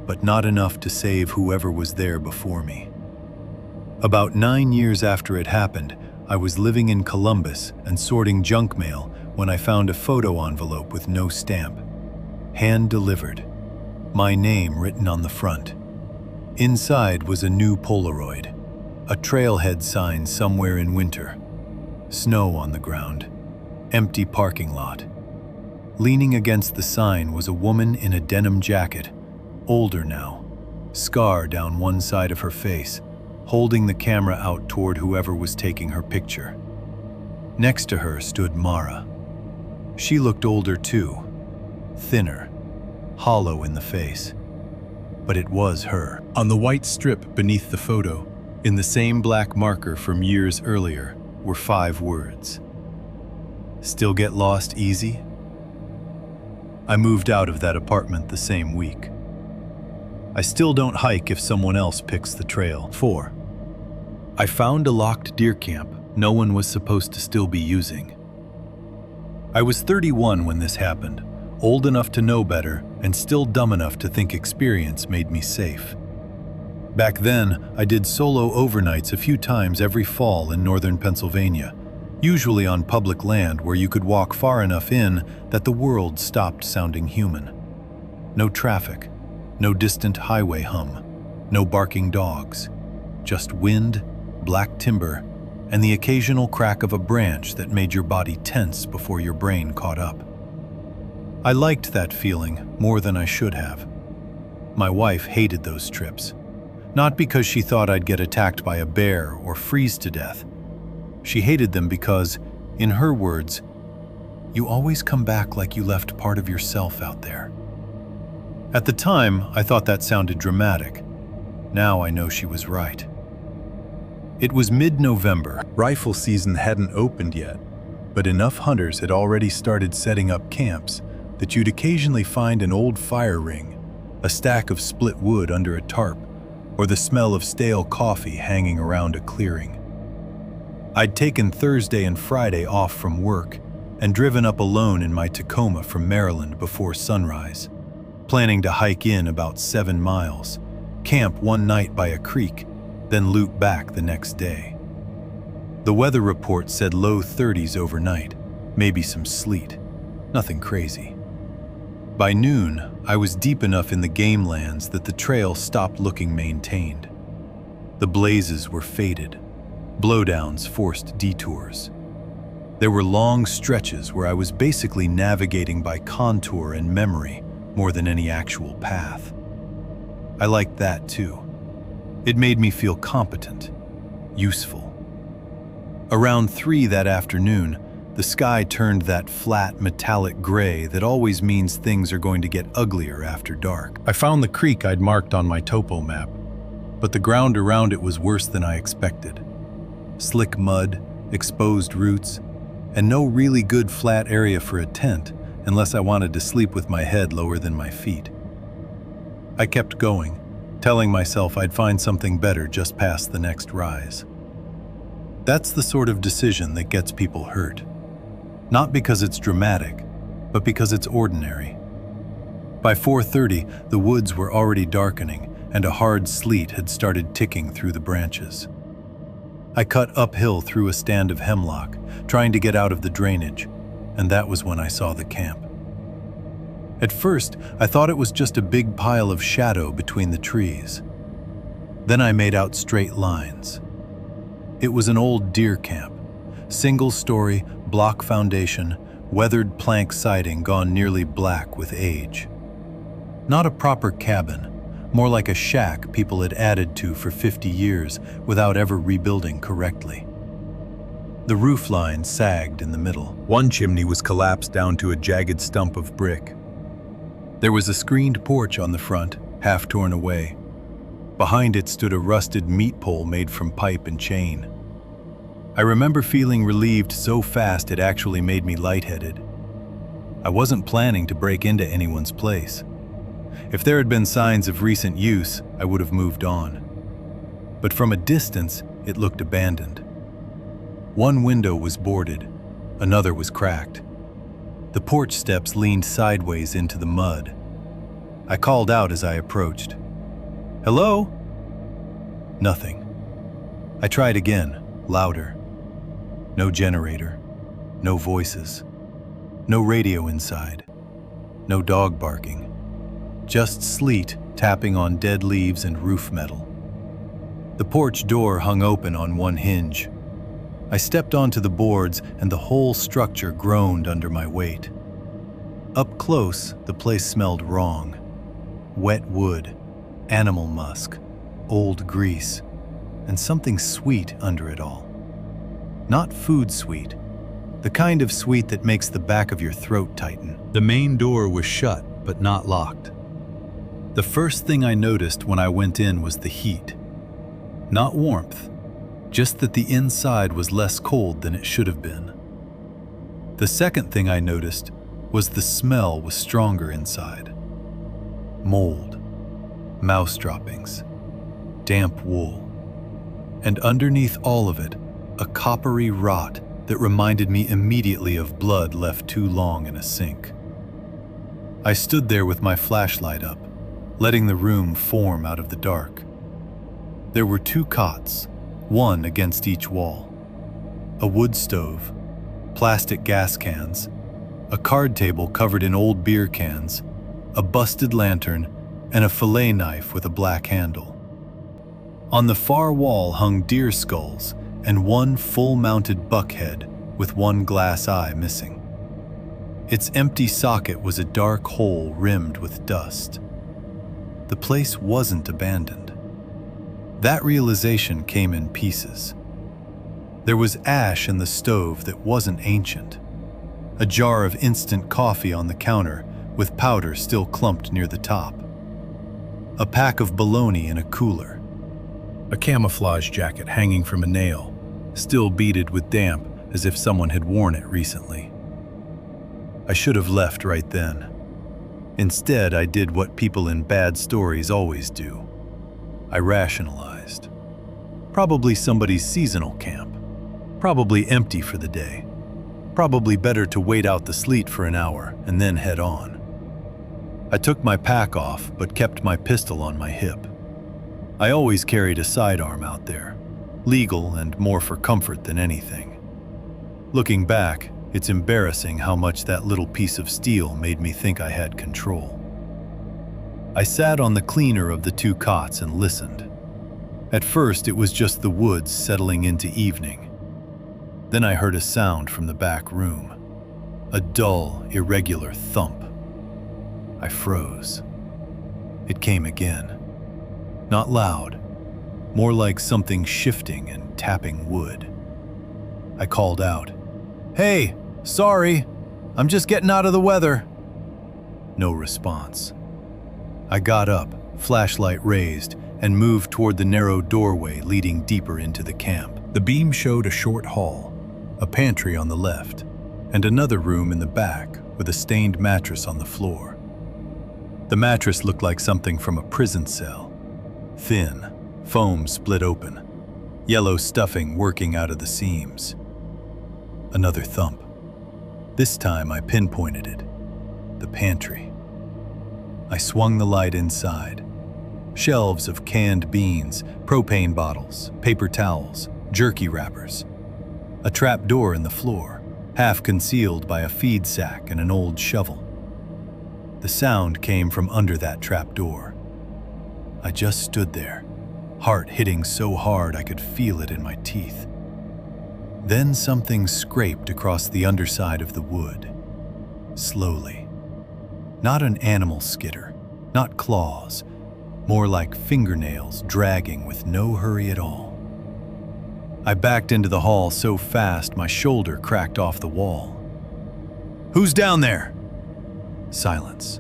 but not enough to save whoever was there before me. About 9 years after it happened, I was living in Columbus and sorting junk mail when I found a photo envelope with no stamp. Hand-delivered. My name written on the front. Inside was a new Polaroid. A trailhead sign somewhere in winter. Snow on the ground. Empty parking lot. Leaning against the sign was a woman in a denim jacket, older now, scar down one side of her face, holding the camera out toward whoever was taking her picture. Next to her stood Mara. She looked older too, thinner, hollow in the face. But it was her. On the white strip beneath the photo, in the same black marker from years earlier, were 5 words. Still get lost easy? I moved out of that apartment the same week. I still don't hike if someone else picks the trail. 4. I found a locked deer camp no one was supposed to still be using. I was 31 when this happened, old enough to know better and still dumb enough to think experience made me safe. Back then, I did solo overnights a few times every fall in northern Pennsylvania, usually on public land where you could walk far enough in that the world stopped sounding human. No traffic, no distant highway hum, no barking dogs, just wind, black timber, and the occasional crack of a branch that made your body tense before your brain caught up. I liked that feeling more than I should have. My wife hated those trips, not because she thought I'd get attacked by a bear or freeze to death. She hated them because, in her words, you always come back like you left part of yourself out there. At the time, I thought that sounded dramatic. Now I know she was right. It was mid-November. Rifle season hadn't opened yet, but enough hunters had already started setting up camps that you'd occasionally find an old fire ring, a stack of split wood under a tarp, or the smell of stale coffee hanging around a clearing. I'd taken Thursday and Friday off from work and driven up alone in my Tacoma from Maryland before sunrise, planning to hike in about 7 miles, camp one night by a creek, then loop back the next day. The weather report said low 30s overnight, maybe some sleet, nothing crazy. By noon, I was deep enough in the game lands that the trail stopped looking maintained. The blazes were faded, blowdowns forced detours. There were long stretches where I was basically navigating by contour and memory more than any actual path. I liked that too. It made me feel competent, useful. Around 3 that afternoon, the sky turned that flat, metallic gray that always means things are going to get uglier after dark. I found the creek I'd marked on my topo map, but the ground around it was worse than I expected. Slick mud, exposed roots, and no really good flat area for a tent unless I wanted to sleep with my head lower than my feet. I kept going, telling myself I'd find something better just past the next rise. That's the sort of decision that gets people hurt. Not because it's dramatic, but because it's ordinary. By 4:30, the woods were already darkening and a hard sleet had started ticking through the branches. I cut uphill through a stand of hemlock, trying to get out of the drainage, and that was when I saw the camp. At first, I thought it was just a big pile of shadow between the trees. Then I made out straight lines. It was an old deer camp, single-story, block foundation, weathered plank siding gone nearly black with age. Not a proper cabin, more like a shack people had added to for 50 years without ever rebuilding correctly. The roof line sagged in the middle. One chimney was collapsed down to a jagged stump of brick. There was a screened porch on the front, half torn away. Behind it stood a rusted meat pole made from pipe and chain. I remember feeling relieved so fast it actually made me lightheaded. I wasn't planning to break into anyone's place. If there had been signs of recent use, I would have moved on. But from a distance, it looked abandoned. One window was boarded, another was cracked. The porch steps leaned sideways into the mud. I called out as I approached. "Hello?" Nothing. I tried again, louder. No generator, no voices, no radio inside, no dog barking, just sleet tapping on dead leaves and roof metal. The porch door hung open on one hinge. I stepped onto the boards and the whole structure groaned under my weight. Up close, the place smelled wrong. Wet wood, animal musk, old grease, and something sweet under it all. Not food sweet, the kind of sweet that makes the back of your throat tighten. The main door was shut, but not locked. The first thing I noticed when I went in was the heat. Not warmth, just that the inside was less cold than it should have been. The second thing I noticed was the smell was stronger inside. Mold, mouse droppings, damp wool, and underneath all of it, a coppery rot that reminded me immediately of blood left too long in a sink. I stood there with my flashlight up, letting the room form out of the dark. There were 2 cots, one against each wall. A wood stove, plastic gas cans, a card table covered in old beer cans, a busted lantern, and a fillet knife with a black handle. On the far wall hung deer skulls and one full-mounted buck head with one glass eye missing. Its empty socket was a dark hole rimmed with dust. The place wasn't abandoned. That realization came in pieces. There was ash in the stove that wasn't ancient. A jar of instant coffee on the counter with powder still clumped near the top. A pack of bologna in a cooler. A camouflage jacket hanging from a nail, still beaded with damp as if someone had worn it recently. I should have left right then. Instead, I did what people in bad stories always do. I rationalized. Probably somebody's seasonal camp. Probably empty for the day. Probably better to wait out the sleet for an hour and then head on. I took my pack off, but kept my pistol on my hip. I always carried a sidearm out there, legal and more for comfort than anything. Looking back, it's embarrassing how much that little piece of steel made me think I had control. I sat on the cleaner of the 2 cots and listened. At first, it was just the woods settling into evening. Then I heard a sound from the back room, a dull, irregular thump. I froze. It came again. Not loud, more like something shifting and tapping wood. I called out, "Hey, sorry, I'm just getting out of the weather." No response. I got up, flashlight raised, and moved toward the narrow doorway leading deeper into the camp. The beam showed a short hall, a pantry on the left, and another room in the back with a stained mattress on the floor. The mattress looked like something from a prison cell. Thin, foam split open, yellow stuffing working out of the seams. Another thump. This time I pinpointed it. The pantry. I swung the light inside. Shelves of canned beans, propane bottles, paper towels, jerky wrappers. A trap door in the floor, half concealed by a feed sack and an old shovel. The sound came from under that trap door. I just stood there, heart hitting so hard I could feel it in my teeth. Then something scraped across the underside of the wood. Slowly. Not an animal skitter, not claws, more like fingernails dragging with no hurry at all. I backed into the hall so fast my shoulder cracked off the wall. "Who's down there?" Silence.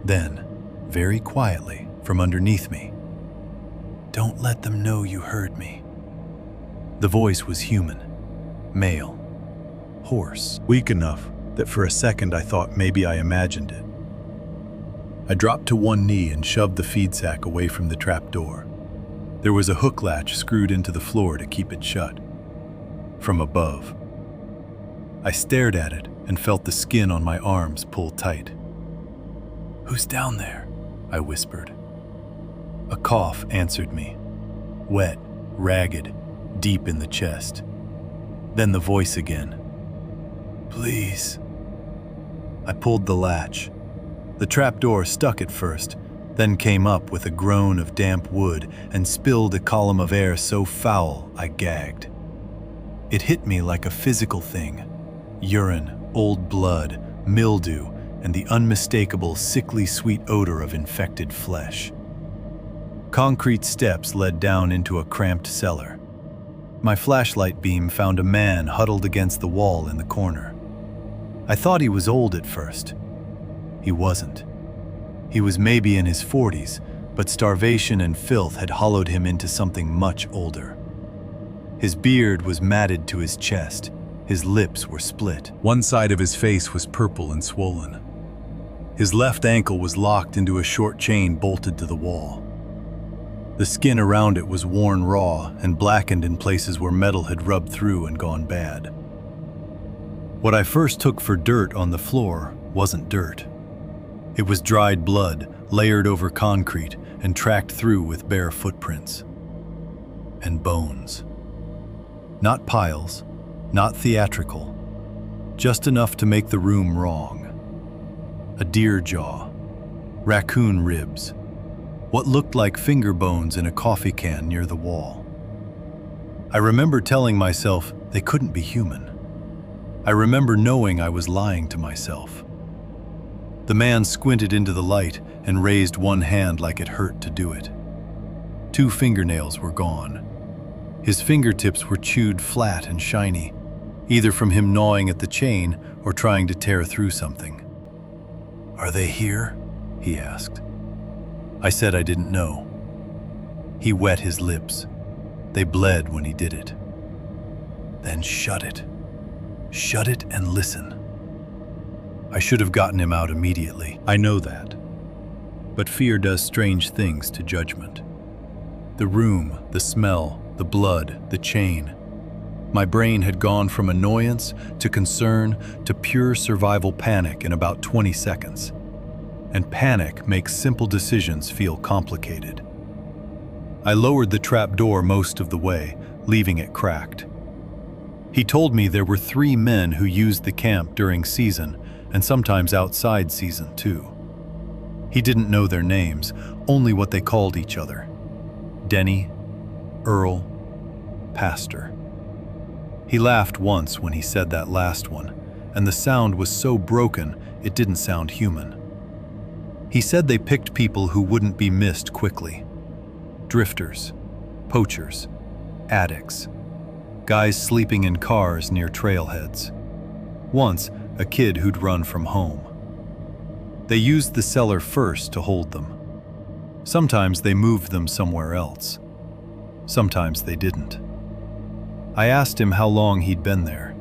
Then, very quietly, from underneath me, "Don't let them know you heard me." The voice was human, male, hoarse, weak enough that for a second I thought maybe I imagined it. I dropped to one knee and shoved the feed sack away from the trap door. There was a hook latch screwed into the floor to keep it shut. From above, I stared at it and felt the skin on my arms pull tight. "Who's down there?" I whispered. A cough answered me, wet, ragged, deep in the chest. Then the voice again. "Please." I pulled the latch. The trapdoor stuck at first, then came up with a groan of damp wood and spilled a column of air so foul I gagged. It hit me like a physical thing. Urine, old blood, mildew, and the unmistakable sickly sweet odor of infected flesh. Concrete steps led down into a cramped cellar. My flashlight beam found a man huddled against the wall in the corner. I thought he was old at first. He wasn't. He was maybe in his 40s, but starvation and filth had hollowed him into something much older. His beard was matted to his chest. His lips were split. One side of his face was purple and swollen. His left ankle was locked into a short chain bolted to the wall. The skin around it was worn raw and blackened in places where metal had rubbed through and gone bad. What I first took for dirt on the floor wasn't dirt. It was dried blood layered over concrete and tracked through with bare footprints. And bones. Not piles, not theatrical, just enough to make the room wrong. A deer jaw, raccoon ribs, what looked like finger bones in a coffee can near the wall. I remember telling myself they couldn't be human. I remember knowing I was lying to myself. The man squinted into the light and raised one hand like it hurt to do it. 2 fingernails were gone. His fingertips were chewed flat and shiny, either from him gnawing at the chain or trying to tear through something. "Are they here?" he asked. I said I didn't know. He wet his lips. They bled when he did it. "Then shut it. Shut it and listen." I should have gotten him out immediately. I know that. But fear does strange things to judgment. The room, the smell, the blood, the chain. My brain had gone from annoyance to concern to pure survival panic in about 20 seconds. And panic makes simple decisions feel complicated. I lowered the trap door most of the way, leaving it cracked. He told me there were 3 men who used the camp during season and sometimes outside season too. He didn't know their names, only what they called each other. Denny, Earl, Pastor. He laughed once when he said that last one, and the sound was so broken it didn't sound human. He said they picked people who wouldn't be missed quickly. Drifters, poachers, addicts, guys sleeping in cars near trailheads. Once, a kid who'd run from home. They used the cellar first to hold them. Sometimes they moved them somewhere else. Sometimes they didn't. I asked him how long he'd been there.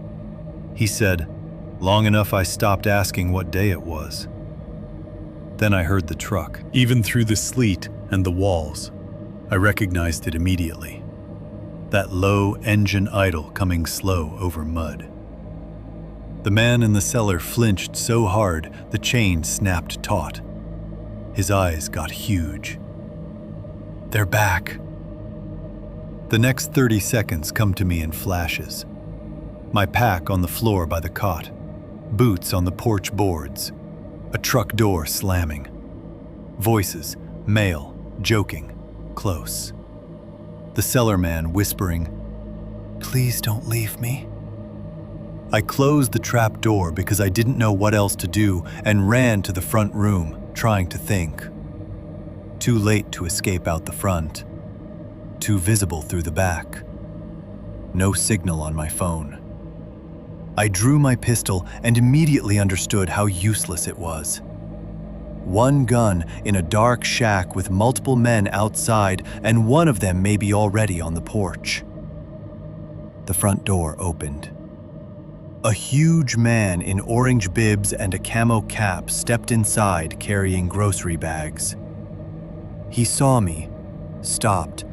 He said, "Long enough I stopped asking what day it was." Then I heard the truck. Even through the sleet and the walls, I recognized it immediately. That low engine idle coming slow over mud. The man in the cellar flinched so hard the chain snapped taut. His eyes got huge. "They're back." The next 30 seconds come to me in flashes. My pack on the floor by the cot, boots on the porch boards, a truck door slamming. Voices, male, joking, close. The cellar man whispering, "Please don't leave me." I closed the trap door because I didn't know what else to do and ran to the front room, trying to think. Too late to escape out the front. Too visible through the back. No signal on my phone. I drew my pistol and immediately understood how useless it was. One gun in a dark shack with multiple men outside, and one of them may be already on the porch. The front door opened. A huge man in orange bibs and a camo cap stepped inside carrying grocery bags. He saw me, stopped,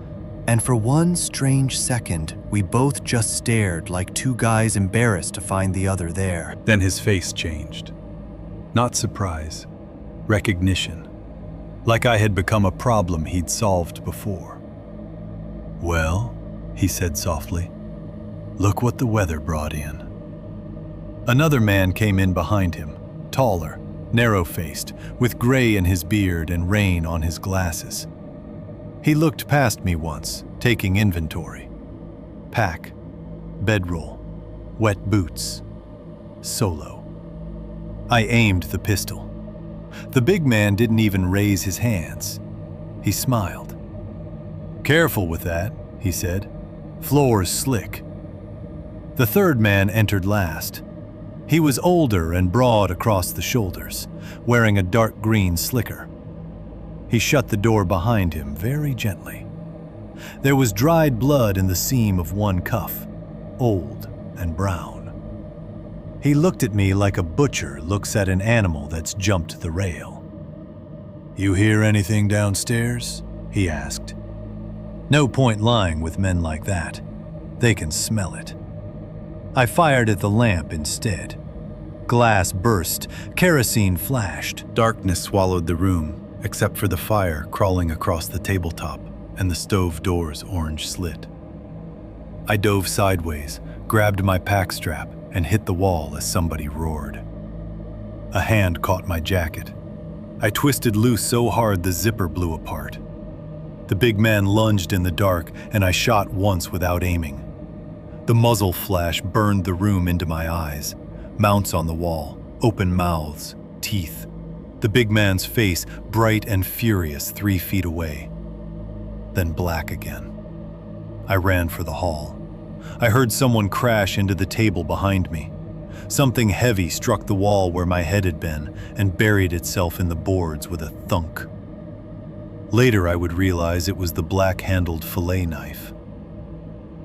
and for one strange second, we both just stared like 2 guys embarrassed to find the other there. Then his face changed. Not surprise, recognition. Like I had become a problem he'd solved before. "Well," he said softly, "look what the weather brought in." Another man came in behind him, taller, narrow-faced, with gray in his beard and rain on his glasses. He looked past me once, taking inventory. Pack, bedroll, wet boots, solo. I aimed the pistol. The big man didn't even raise his hands. He smiled. "Careful with that," he said. "Floor's slick." The third man entered last. He was older and broad across the shoulders, wearing a dark green slicker. He shut the door behind him very gently. There was dried blood in the seam of one cuff, old and brown. He looked at me like a butcher looks at an animal that's jumped the rail. "You hear anything downstairs?" he asked. No point lying with men like that. They can smell it. I fired at the lamp instead. Glass burst, kerosene flashed. Darkness swallowed the room, except for the fire crawling across the tabletop and the stove door's orange slit. I dove sideways, grabbed my pack strap, and hit the wall as somebody roared. A hand caught my jacket. I twisted loose so hard the zipper blew apart. The big man lunged in the dark, and I shot once without aiming. The muzzle flash burned the room into my eyes. Mounts on the wall, open mouths, teeth. The big man's face bright and furious 3 feet away. Then black again. I ran for the hall. I heard someone crash into the table behind me. Something heavy struck the wall where my head had been and buried itself in the boards with a thunk. Later I would realize it was the black-handled fillet knife.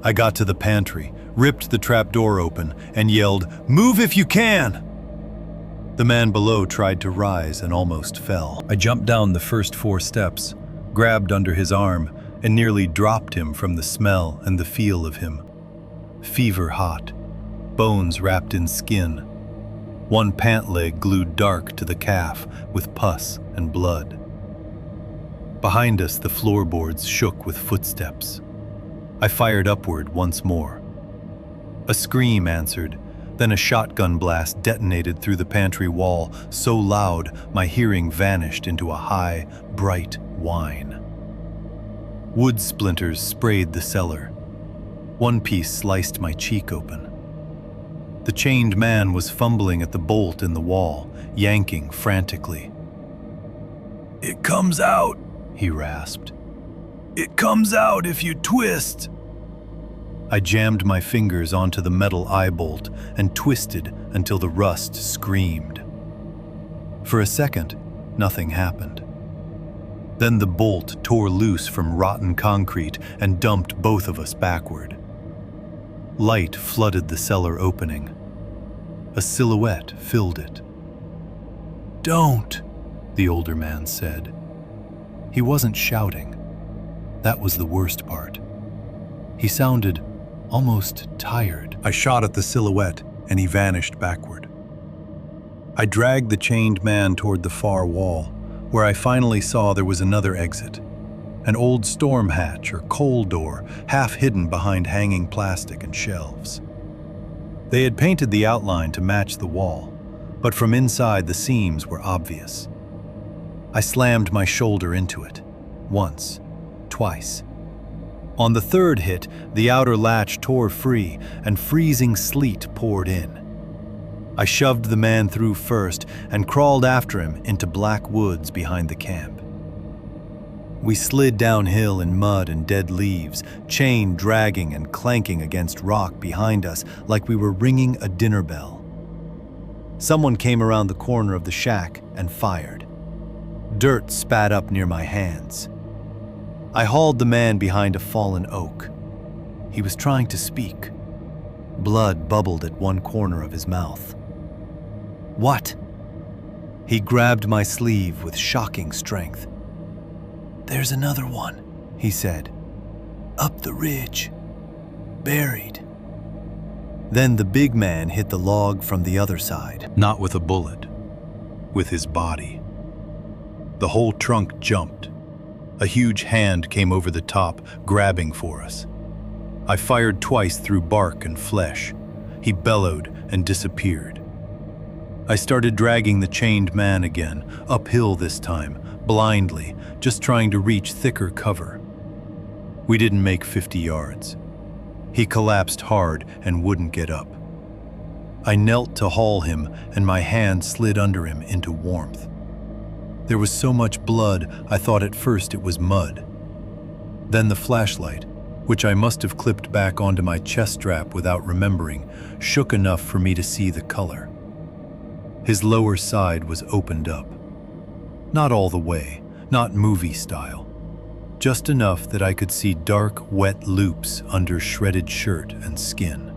I got to the pantry, ripped the trap door open, and yelled, "Move if you can!" The man below tried to rise and almost fell. I jumped down the first 4 steps, grabbed under his arm, and nearly dropped him from the smell and the feel of him. Fever hot, bones wrapped in skin. One pant leg glued dark to the calf with pus and blood. Behind us, the floorboards shook with footsteps. I fired upward once more. A scream answered, then a shotgun blast detonated through the pantry wall so loud my hearing vanished into a high, bright whine. Wood splinters sprayed the cellar. One piece sliced my cheek open. The chained man was fumbling at the bolt in the wall, yanking frantically. "It comes out," he rasped. "It comes out if you twist." I jammed my fingers onto the metal eye bolt and twisted until the rust screamed. For a second, nothing happened. Then the bolt tore loose from rotten concrete and dumped both of us backward. Light flooded the cellar opening. A silhouette filled it. "Don't," the older man said. He wasn't shouting. That was the worst part. He sounded almost tired. I shot at the silhouette, and he vanished backward. I dragged the chained man toward the far wall, where I finally saw there was another exit. An old storm hatch or coal door, half hidden behind hanging plastic and shelves. They had painted the outline to match the wall, but from inside the seams were obvious. I slammed my shoulder into it, once, twice. On the third hit, the outer latch tore free and freezing sleet poured in. I shoved the man through first and crawled after him into black woods behind the camp. We slid downhill in mud and dead leaves, chain dragging and clanking against rock behind us like we were ringing a dinner bell. Someone came around the corner of the shack and fired. Dirt spat up near my hands. I hauled the man behind a fallen oak. He was trying to speak. Blood bubbled at one corner of his mouth. "What?" He grabbed my sleeve with shocking strength. "There's another one," he said. "Up the ridge. Buried." Then the big man hit the log from the other side. Not with a bullet, with his body. The whole trunk jumped. A huge hand came over the top, grabbing for us. I fired twice through bark and flesh. He bellowed and disappeared. I started dragging the chained man again, uphill this time, blindly, just trying to reach thicker cover. We didn't make 50 yards. He collapsed hard and wouldn't get up. I knelt to haul him, and my hand slid under him into warmth. There was so much blood, I thought at first it was mud. Then the flashlight, which I must have clipped back onto my chest strap without remembering, shook enough for me to see the color. His lower side was opened up. Not all the way, not movie style. Just enough that I could see dark, wet loops under shredded shirt and skin.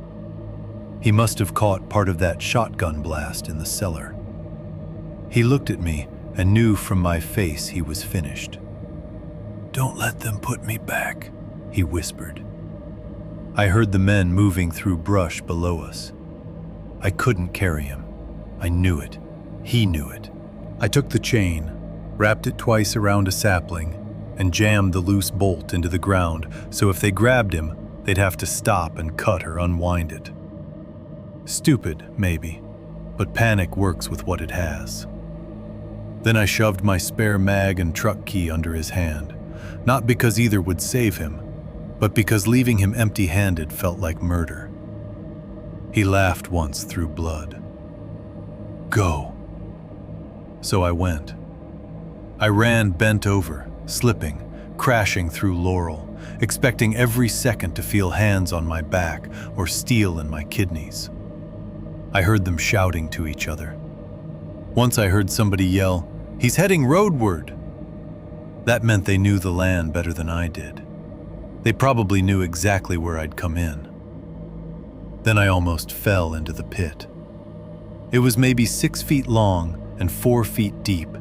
He must have caught part of that shotgun blast in the cellar. He looked at me and knew from my face he was finished. "Don't let them put me back," he whispered. I heard the men moving through brush below us. I couldn't carry him. I knew it. He knew it. I took the chain, wrapped it twice around a sapling, and jammed the loose bolt into the ground so if they grabbed him, they'd have to stop and cut or unwind it. Stupid, maybe, but panic works with what it has. Then I shoved my spare mag and truck key under his hand, not because either would save him, but because leaving him empty-handed felt like murder. He laughed once through blood. "Go." So I went. I ran bent over, slipping, crashing through Laurel, expecting every second to feel hands on my back or steel in my kidneys. I heard them shouting to each other. Once I heard somebody yell, "He's heading roadward!" That meant they knew the land better than I did. They probably knew exactly where I'd come in. Then I almost fell into the pit. It was maybe 6 feet long and 4 feet deep,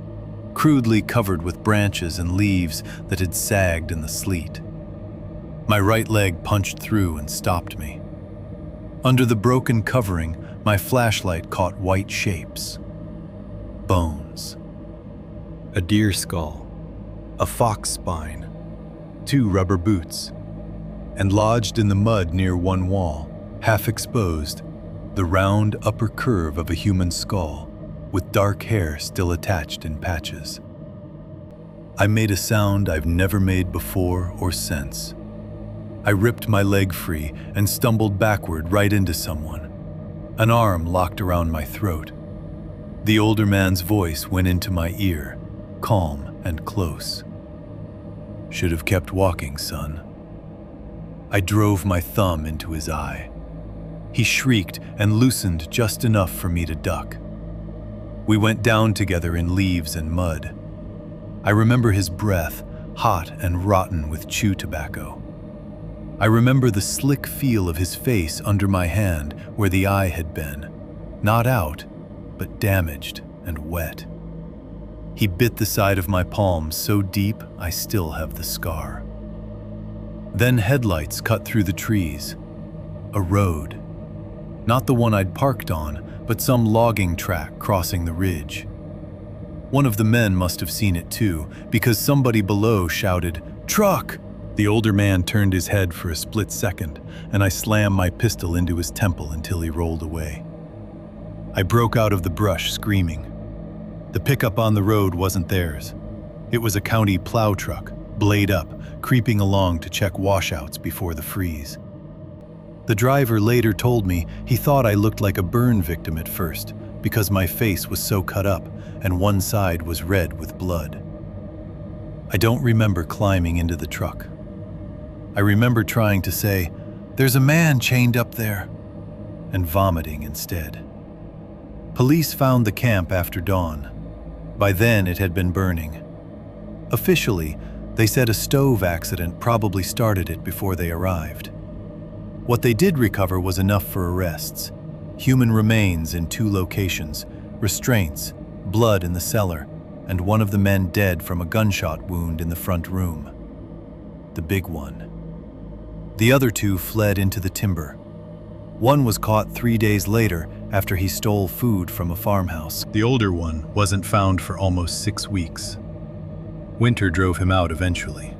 crudely covered with branches and leaves that had sagged in the sleet. My right leg punched through and stopped me. Under the broken covering, my flashlight caught white shapes. Bones. A deer skull, a fox spine, 2 rubber boots, And lodged in the mud near one wall, half exposed, the round upper curve of a human skull, with dark hair still attached in patches. I made a sound I've never made before or since. I ripped my leg free and stumbled backward right into someone. An arm locked around my throat. The older man's voice went into my ear, calm and close. "Should have kept walking, son." I drove my thumb into his eye. He shrieked and loosened just enough for me to duck. We went down together in leaves and mud. I remember his breath, hot and rotten with chew tobacco. I remember the slick feel of his face under my hand where the eye had been, not out, but damaged and wet. He bit the side of my palm so deep I still have the scar. Then headlights cut through the trees. A road. Not the one I'd parked on, but some logging track crossing the ridge. One of the men must have seen it too, because somebody below shouted, "Truck!" The older man turned his head for a split second, and I slammed my pistol into his temple until he rolled away. I broke out of the brush screaming. The pickup on the road wasn't theirs. It was a county plow truck, blade up, creeping along to check washouts before the freeze. The driver later told me he thought I looked like a burn victim at first because my face was so cut up and one side was red with blood. I don't remember climbing into the truck. I remember trying to say, "There's a man chained up there," and vomiting instead. Police found the camp after dawn. By then it had been burning. Officially, they said a stove accident probably started it before they arrived. What they did recover was enough for arrests. Human remains in 2 locations, restraints, blood in the cellar, and one of the men dead from a gunshot wound in the front room. The big one. The other 2 fled into the timber. One was caught 3 days later after he stole food from a farmhouse. The older one wasn't found for almost 6 weeks. Winter drove him out eventually.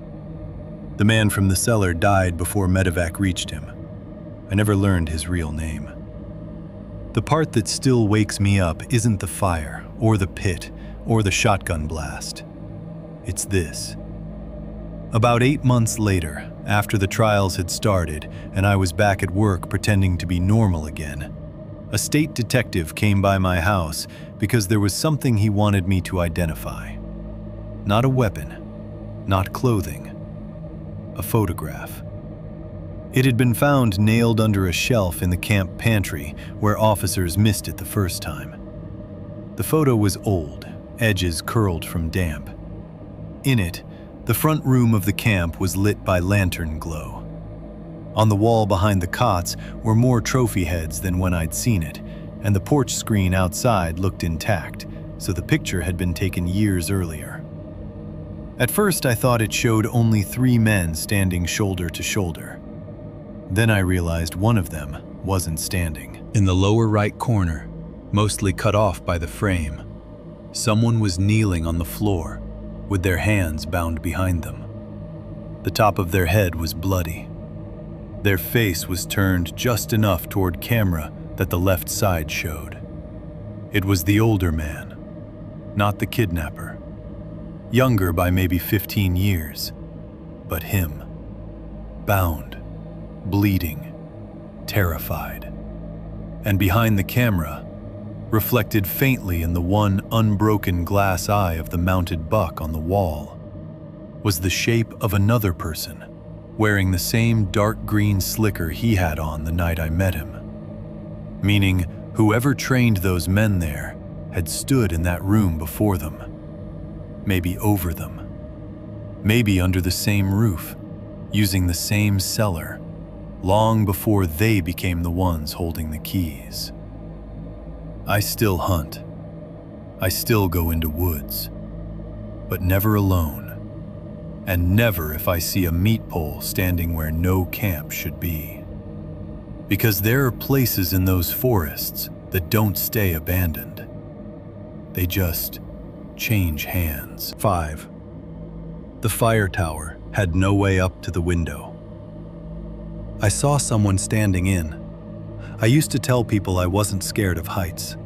The man from the cellar died before medevac reached him. I never learned his real name. The part that still wakes me up isn't the fire, or the pit, or the shotgun blast. It's this. About 8 months later, after the trials had started and I was back at work pretending to be normal again, a state detective came by my house because there was something he wanted me to identify. Not a weapon, not clothing. a photograph. It had been found nailed under a shelf in the camp pantry where officers missed it the first time. The photo was old, edges curled from damp. In it, the front room of the camp was lit by lantern glow. On the wall behind the cots were more trophy heads than when I'd seen it, and the porch screen outside looked intact, so the picture had been taken years earlier. At first, I thought it showed only 3 men standing shoulder to shoulder. Then I realized one of them wasn't standing. In the lower right corner, mostly cut off by the frame, someone was kneeling on the floor, with their hands bound behind them. The top of their head was bloody. Their face was turned just enough toward camera that the left side showed. It was the older man, not the kidnapper. Younger by maybe 15 years, but him. Bound, bleeding, terrified. And behind the camera, reflected faintly in the one unbroken glass eye of the mounted buck on the wall, was the shape of another person, wearing the same dark green slicker he had on the night I met him. Meaning, whoever trained those men there had stood in that room before them. Maybe over them. Maybe under the same roof, using the same cellar, long before they became the ones holding the keys. I still hunt. I still go into woods, but never alone. And never if I see a meat pole standing where no camp should be. Because there are places in those forests that don't stay abandoned. They just change hands. 5. The fire tower had no way up to the window. I saw someone standing in. I used to tell people I wasn't scared of heights.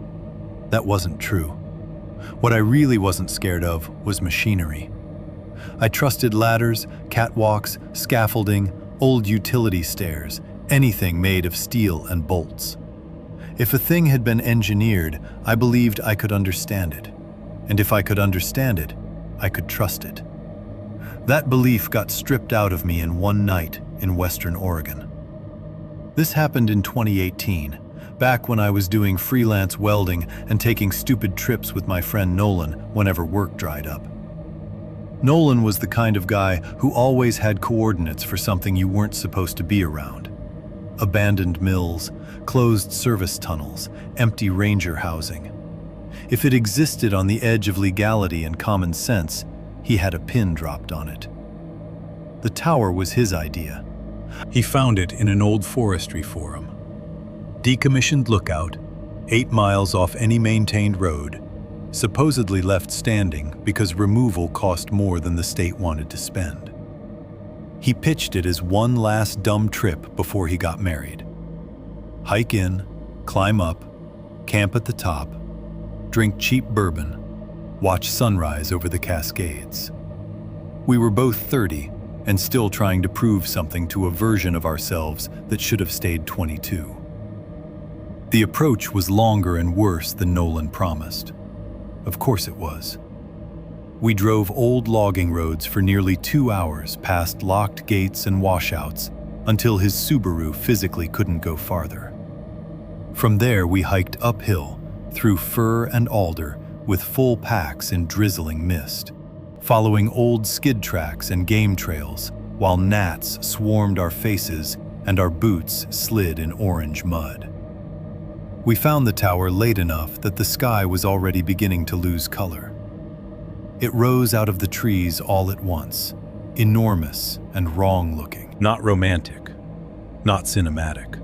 That wasn't true. What I really wasn't scared of was machinery. I trusted ladders, catwalks, scaffolding, old utility stairs, anything made of steel and bolts. If a thing had been engineered, I believed I could understand it. And if I could understand it, I could trust it. That belief got stripped out of me in one night in Western Oregon. This happened in 2018, back when I was doing freelance welding and taking stupid trips with my friend Nolan whenever work dried up. Nolan was the kind of guy who always had coordinates for something you weren't supposed to be around. Abandoned mills, closed service tunnels, empty ranger housing. If it existed on the edge of legality and common sense, he had a pin dropped on it. The tower was his idea. He found it in an old forestry forum. Decommissioned lookout, 8 miles off any maintained road, supposedly left standing because removal cost more than the state wanted to spend. He pitched it as one last dumb trip before he got married. Hike in, climb up, camp at the top, drink cheap bourbon, watch sunrise over the Cascades. We were both 30 and still trying to prove something to a version of ourselves that should have stayed 22. The approach was longer and worse than Nolan promised. Of course it was. We drove old logging roads for nearly 2 hours past locked gates and washouts until his Subaru physically couldn't go farther. From there, we hiked uphill through fir and alder with full packs in drizzling mist, following old skid tracks and game trails while gnats swarmed our faces and our boots slid in orange mud. We found the tower late enough that the sky was already beginning to lose color. It rose out of the trees all at once, enormous and wrong-looking. Not romantic, not cinematic.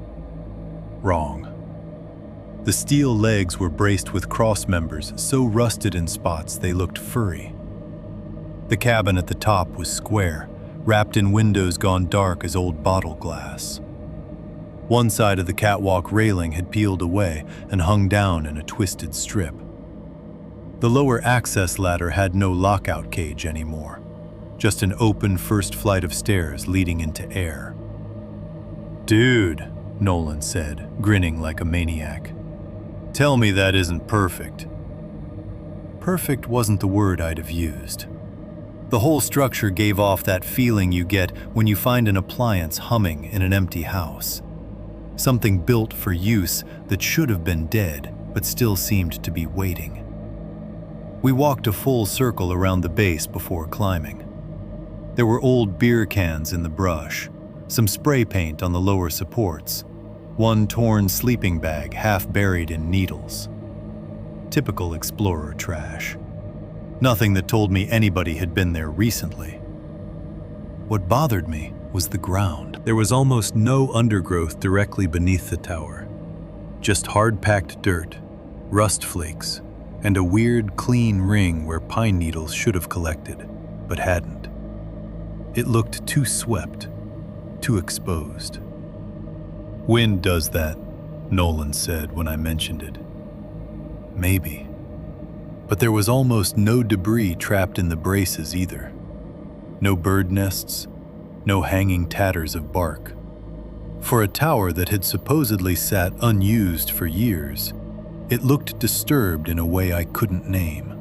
Wrong. The steel legs were braced with cross members so rusted in spots they looked furry. The cabin at the top was square, wrapped in windows gone dark as old bottle glass. One side of the catwalk railing had peeled away and hung down in a twisted strip. The lower access ladder had no lockout cage anymore, just an open first flight of stairs leading into air. "Dude," Nolan said, grinning like a maniac. "Tell me that isn't perfect." Perfect wasn't the word I'd have used. The whole structure gave off that feeling you get when you find an appliance humming in an empty house. Something built for use that should have been dead, but still seemed to be waiting. We walked a full circle around the base before climbing. There were old beer cans in the brush, some spray paint on the lower supports, one torn sleeping bag half buried in needles. Typical explorer trash. Nothing that told me anybody had been there recently. What bothered me was the ground. There was almost no undergrowth directly beneath the tower. Just hard-packed dirt, rust flakes, and a weird, clean ring where pine needles should have collected, but hadn't. It looked too swept, too exposed. "Wind does that," Nolan said when I mentioned it. Maybe. But there was almost no debris trapped in the braces either. No bird nests, no hanging tatters of bark. For a tower that had supposedly sat unused for years, it looked disturbed in a way I couldn't name.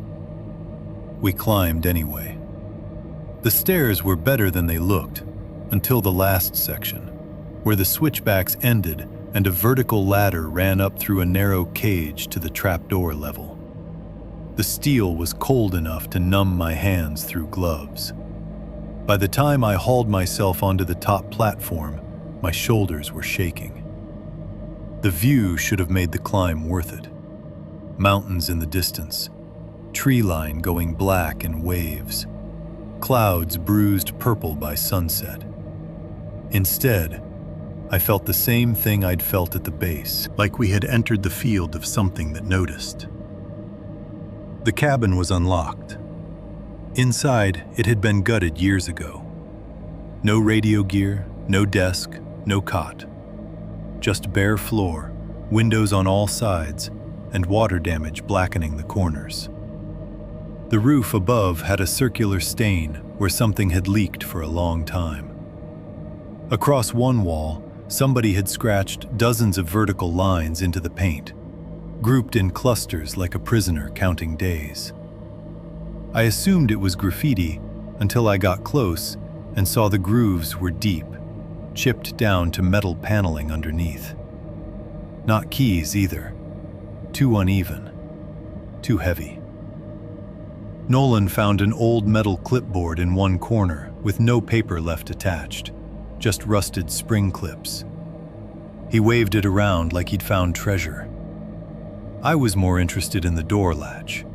We climbed anyway. The stairs were better than they looked, until the last section, where the switchbacks ended and a vertical ladder ran up through a narrow cage to the trapdoor level. The steel was cold enough to numb my hands through gloves. By the time I hauled myself onto the top platform, my shoulders were shaking. The view should have made the climb worth it. Mountains in the distance, tree line going black in waves, clouds bruised purple by sunset. Instead, I felt the same thing I'd felt at the base, like we had entered the field of something that noticed. The cabin was unlocked. Inside, it had been gutted years ago. No radio gear, no desk, no cot. Just bare floor, windows on all sides, and water damage blackening the corners. The roof above had a circular stain where something had leaked for a long time. Across one wall, somebody had scratched dozens of vertical lines into the paint, grouped in clusters like a prisoner counting days. I assumed it was graffiti until I got close and saw the grooves were deep, chipped down to metal paneling underneath. Not keys either. Too uneven. Too heavy. Nolan found an old metal clipboard in one corner with no paper left attached, just rusted spring clips. He waved it around like he'd found treasure. I was more interested in the door latch.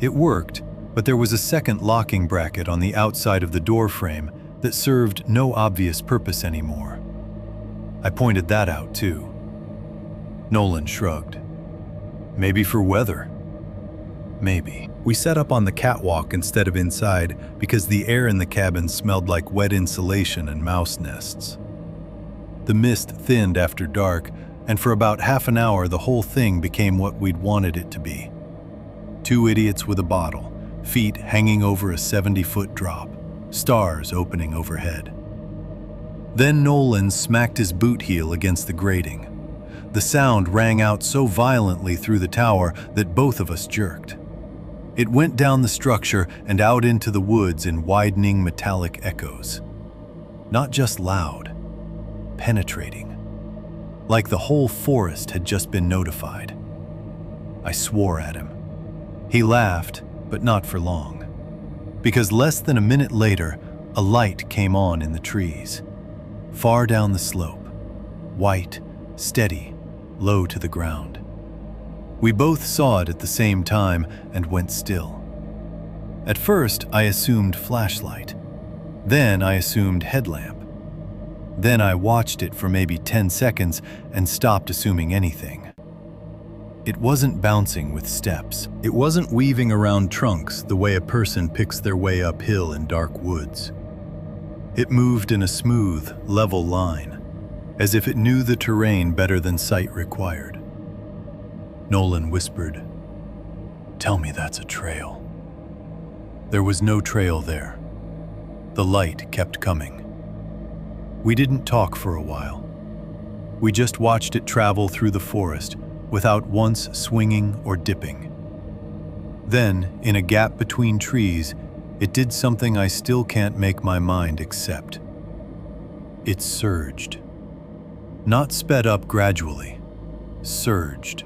It worked, but there was a second locking bracket on the outside of the door frame that served no obvious purpose anymore. I pointed that out too. Nolan shrugged. Maybe for weather. Maybe. We set up on the catwalk instead of inside because the air in the cabin smelled like wet insulation and mouse nests. The mist thinned after dark, and for about half an hour the whole thing became what we'd wanted it to be. Two idiots with a bottle, feet hanging over a 70-foot drop, stars opening overhead. Then Nolan smacked his boot heel against the grating. The sound rang out so violently through the tower that both of us jerked. It went down the structure and out into the woods in widening metallic echoes. Not just loud, penetrating. Like the whole forest had just been notified. I swore at him. He laughed, but not for long. Because less than a minute later, a light came on in the trees. Far down the slope. White, steady, low to the ground. We both saw it at the same time and went still. At first, I assumed flashlight. Then I assumed headlamp. Then I watched it for maybe 10 seconds and stopped assuming anything. It wasn't bouncing with steps. It wasn't weaving around trunks the way a person picks their way uphill in dark woods. It moved in a smooth, level line, as if it knew the terrain better than sight required. Nolan whispered, "Tell me that's a trail." There was no trail there. The light kept coming. We didn't talk for a while. We just watched it travel through the forest without once swinging or dipping. Then, in a gap between trees, it did something I still can't make my mind accept. It surged. Not sped up gradually, surged.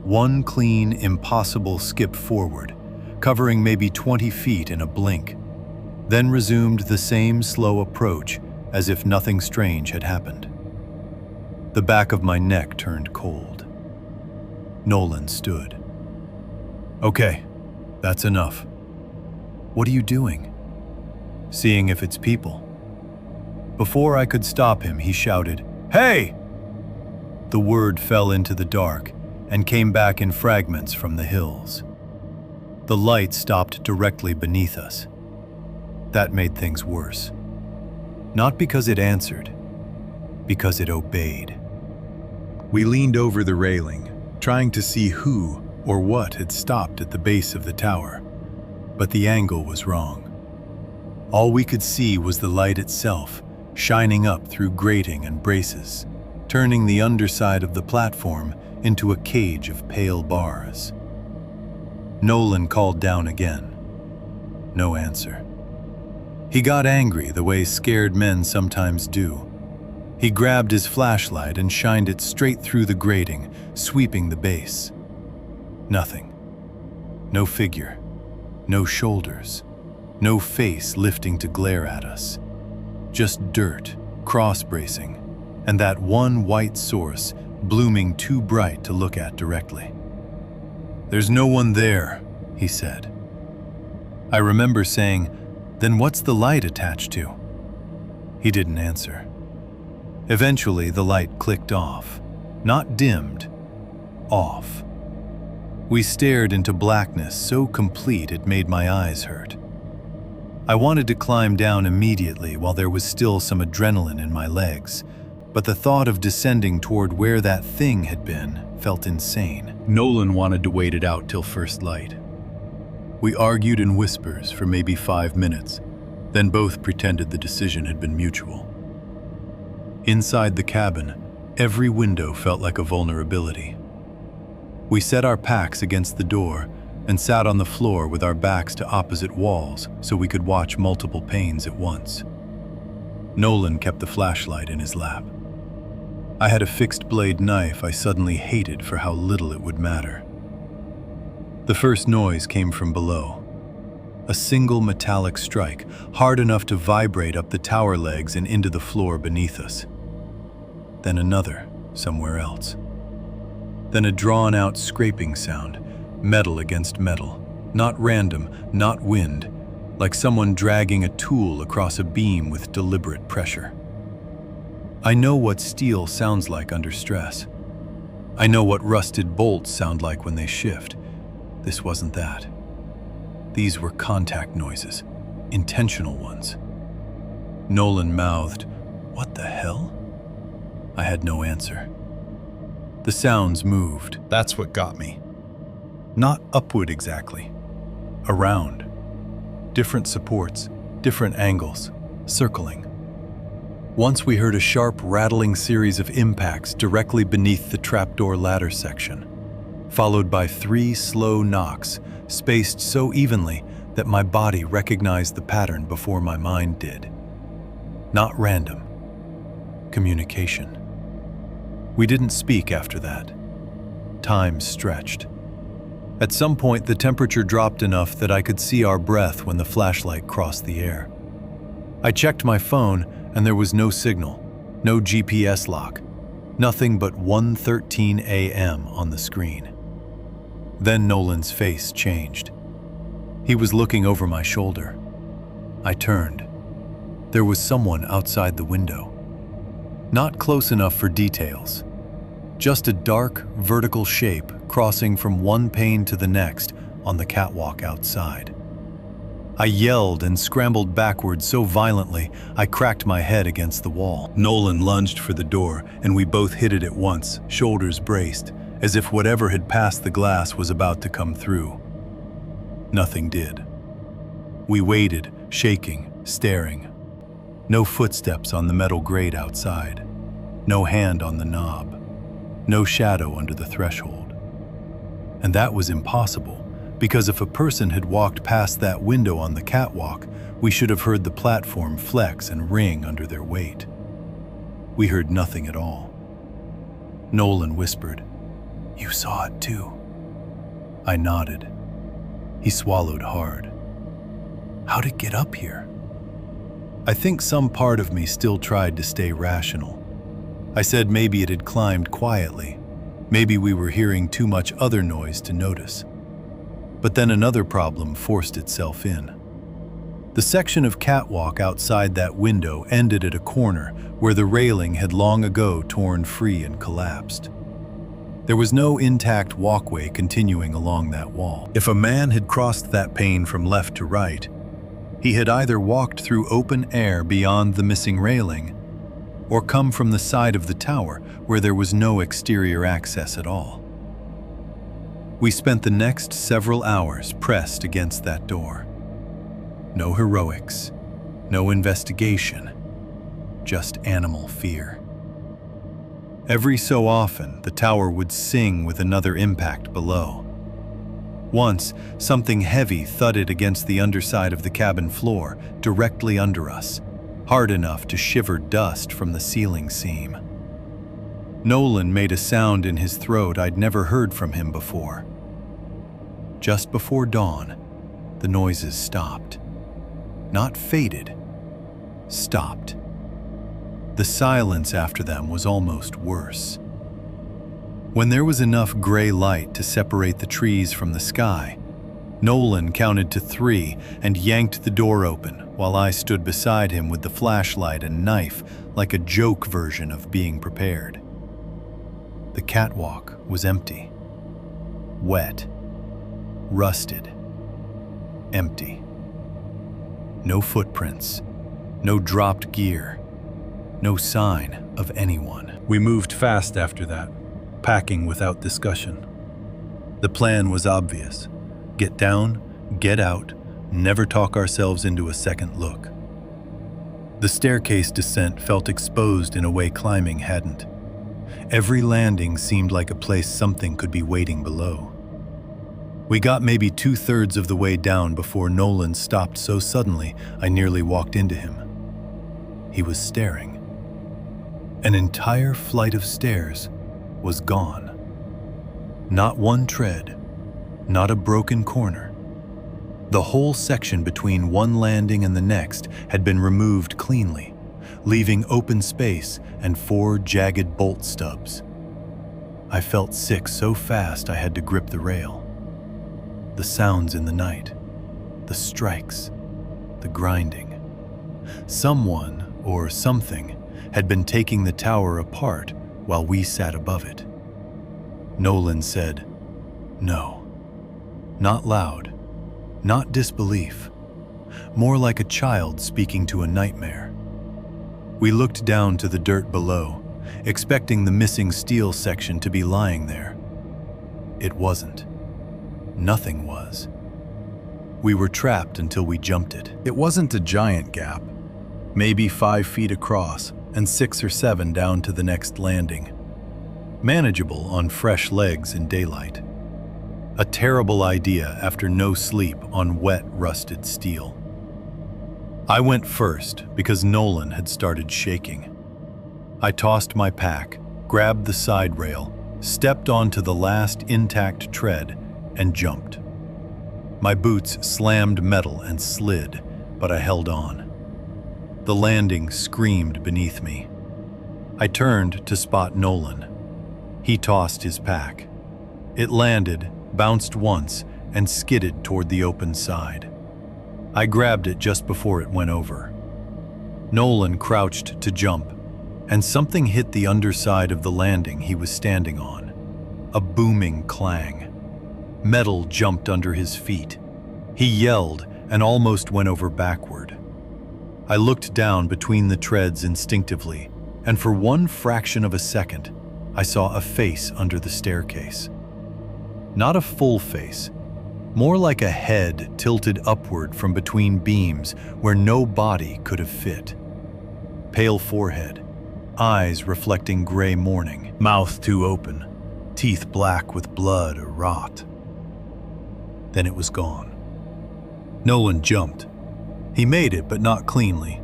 One clean, impossible skip forward, covering maybe 20 feet in a blink, then resumed the same slow approach as if nothing strange had happened. The back of my neck turned cold. Nolan stood. "Okay, that's enough." "What are you doing?" "Seeing if it's people." Before I could stop him, he shouted, "Hey!" The word fell into the dark and came back in fragments from the hills. The light stopped directly beneath us. That made things worse. Not because it answered, because it obeyed. We leaned over the railing, trying to see who or what had stopped at the base of the tower, but the angle was wrong. All we could see was the light itself, shining up through grating and braces, turning the underside of the platform into a cage of pale bars. Nolan called down again. No answer. He got angry the way scared men sometimes do. He grabbed his flashlight and shined it straight through the grating, sweeping the base. Nothing. No figure. No shoulders. No face lifting to glare at us. Just dirt, cross-bracing, and that one white source blooming too bright to look at directly. "There's no one there," he said. I remember saying, "Then what's the light attached to?" He didn't answer. Eventually, the light clicked off. Not dimmed, off. We stared into blackness so complete it made my eyes hurt. I wanted to climb down immediately while there was still some adrenaline in my legs, but the thought of descending toward where that thing had been felt insane. Nolan wanted to wait it out till first light. We argued in whispers for maybe 5 minutes, then both pretended the decision had been mutual. Inside the cabin, every window felt like a vulnerability. We set our packs against the door and sat on the floor with our backs to opposite walls so we could watch multiple panes at once. Nolan kept the flashlight in his lap. I had a fixed-blade knife I suddenly hated for how little it would matter. The first noise came from below. A single metallic strike, hard enough to vibrate up the tower legs and into the floor beneath us. Then another, somewhere else. Then a drawn-out scraping sound, metal against metal, not random, not wind, like someone dragging a tool across a beam with deliberate pressure. I know what steel sounds like under stress. I know what rusted bolts sound like when they shift. This wasn't that. These were contact noises, intentional ones. Nolan mouthed, "What the hell?" I had no answer. The sounds moved. That's what got me. Not upward exactly. Around. Different supports, different angles, circling. Once we heard a sharp, rattling series of impacts directly beneath the trapdoor ladder section, followed by 3 slow knocks, spaced so evenly that my body recognized the pattern before my mind did. Not random. Communication. We didn't speak after that. Time stretched. At some point, the temperature dropped enough that I could see our breath when the flashlight crossed the air. I checked my phone, and there was no signal, no GPS lock, nothing but 1:13 a.m. on the screen. Then Nolan's face changed. He was looking over my shoulder. I turned. There was someone outside the window. Not close enough for details. Just a dark, vertical shape crossing from one pane to the next on the catwalk outside. I yelled and scrambled backward so violently I cracked my head against the wall. Nolan lunged for the door, and we both hit it at once, shoulders braced, as if whatever had passed the glass was about to come through. Nothing did. We waited, shaking, staring. No footsteps on the metal grate outside. No hand on the knob. No shadow under the threshold. And that was impossible, because if a person had walked past that window on the catwalk, we should have heard the platform flex and ring under their weight. We heard nothing at all. Nolan whispered, "You saw it too." I nodded. He swallowed hard. How'd it get up here? I think some part of me still tried to stay rational. I said maybe it had climbed quietly. Maybe we were hearing too much other noise to notice. But then another problem forced itself in. The section of catwalk outside that window ended at a corner where the railing had long ago torn free and collapsed. There was no intact walkway continuing along that wall. If a man had crossed that pane from left to right, he had either walked through open air beyond the missing railing or come from the side of the tower where there was no exterior access at all. We spent the next several hours pressed against that door. No heroics, no investigation, just animal fear. Every so often, the tower would sing with another impact below. Once, something heavy thudded against the underside of the cabin floor, directly under us, hard enough to shiver dust from the ceiling seam. Nolan made a sound in his throat I'd never heard from him before. Just before dawn, the noises stopped. Not faded, stopped. The silence after them was almost worse. When there was enough gray light to separate the trees from the sky, Nolan counted to 3 and yanked the door open while I stood beside him with the flashlight and knife like a joke version of being prepared. The catwalk was empty. Wet. Rusted. Empty. No footprints. No dropped gear. No sign of anyone. We moved fast after that, packing without discussion. The plan was obvious. Get down, get out, never talk ourselves into a second look. The staircase descent felt exposed in a way climbing hadn't. Every landing seemed like a place something could be waiting below. We got maybe 2/3 of the way down before Nolan stopped so suddenly I nearly walked into him. He was staring. An entire flight of stairs was gone. Not one tread, not a broken corner. The whole section between one landing and the next had been removed cleanly, leaving open space and 4 jagged bolt stubs. I felt sick so fast I had to grip the rail. The sounds in the night, the strikes, the grinding. Someone or something had been taking the tower apart while we sat above it. Nolan said, "No." Not loud, not disbelief, more like a child speaking to a nightmare. We looked down to the dirt below, expecting the missing steel section to be lying there. It wasn't. Nothing was. We were trapped until we jumped it. It wasn't a giant gap, maybe 5 feet across and 6 or 7 down to the next landing. Manageable on fresh legs in daylight. A terrible idea after no sleep on wet, rusted steel. I went first because Nolan had started shaking. I tossed my pack, grabbed the side rail, stepped onto the last intact tread, and jumped. My boots slammed metal and slid, but I held on. The landing screamed beneath me. I turned to spot Nolan. He tossed his pack. It landed, bounced once, and skidded toward the open side. I grabbed it just before it went over. Nolan crouched to jump, and something hit the underside of the landing he was standing on. A booming clang. Metal jumped under his feet. He yelled and almost went over backward. I looked down between the treads instinctively, and for one fraction of a second, I saw a face under the staircase. Not a full face, more like a head tilted upward from between beams where no body could have fit. Pale forehead, eyes reflecting gray morning, mouth too open, teeth black with blood or rot. then it was gone. Nolan jumped. He made it, but not cleanly.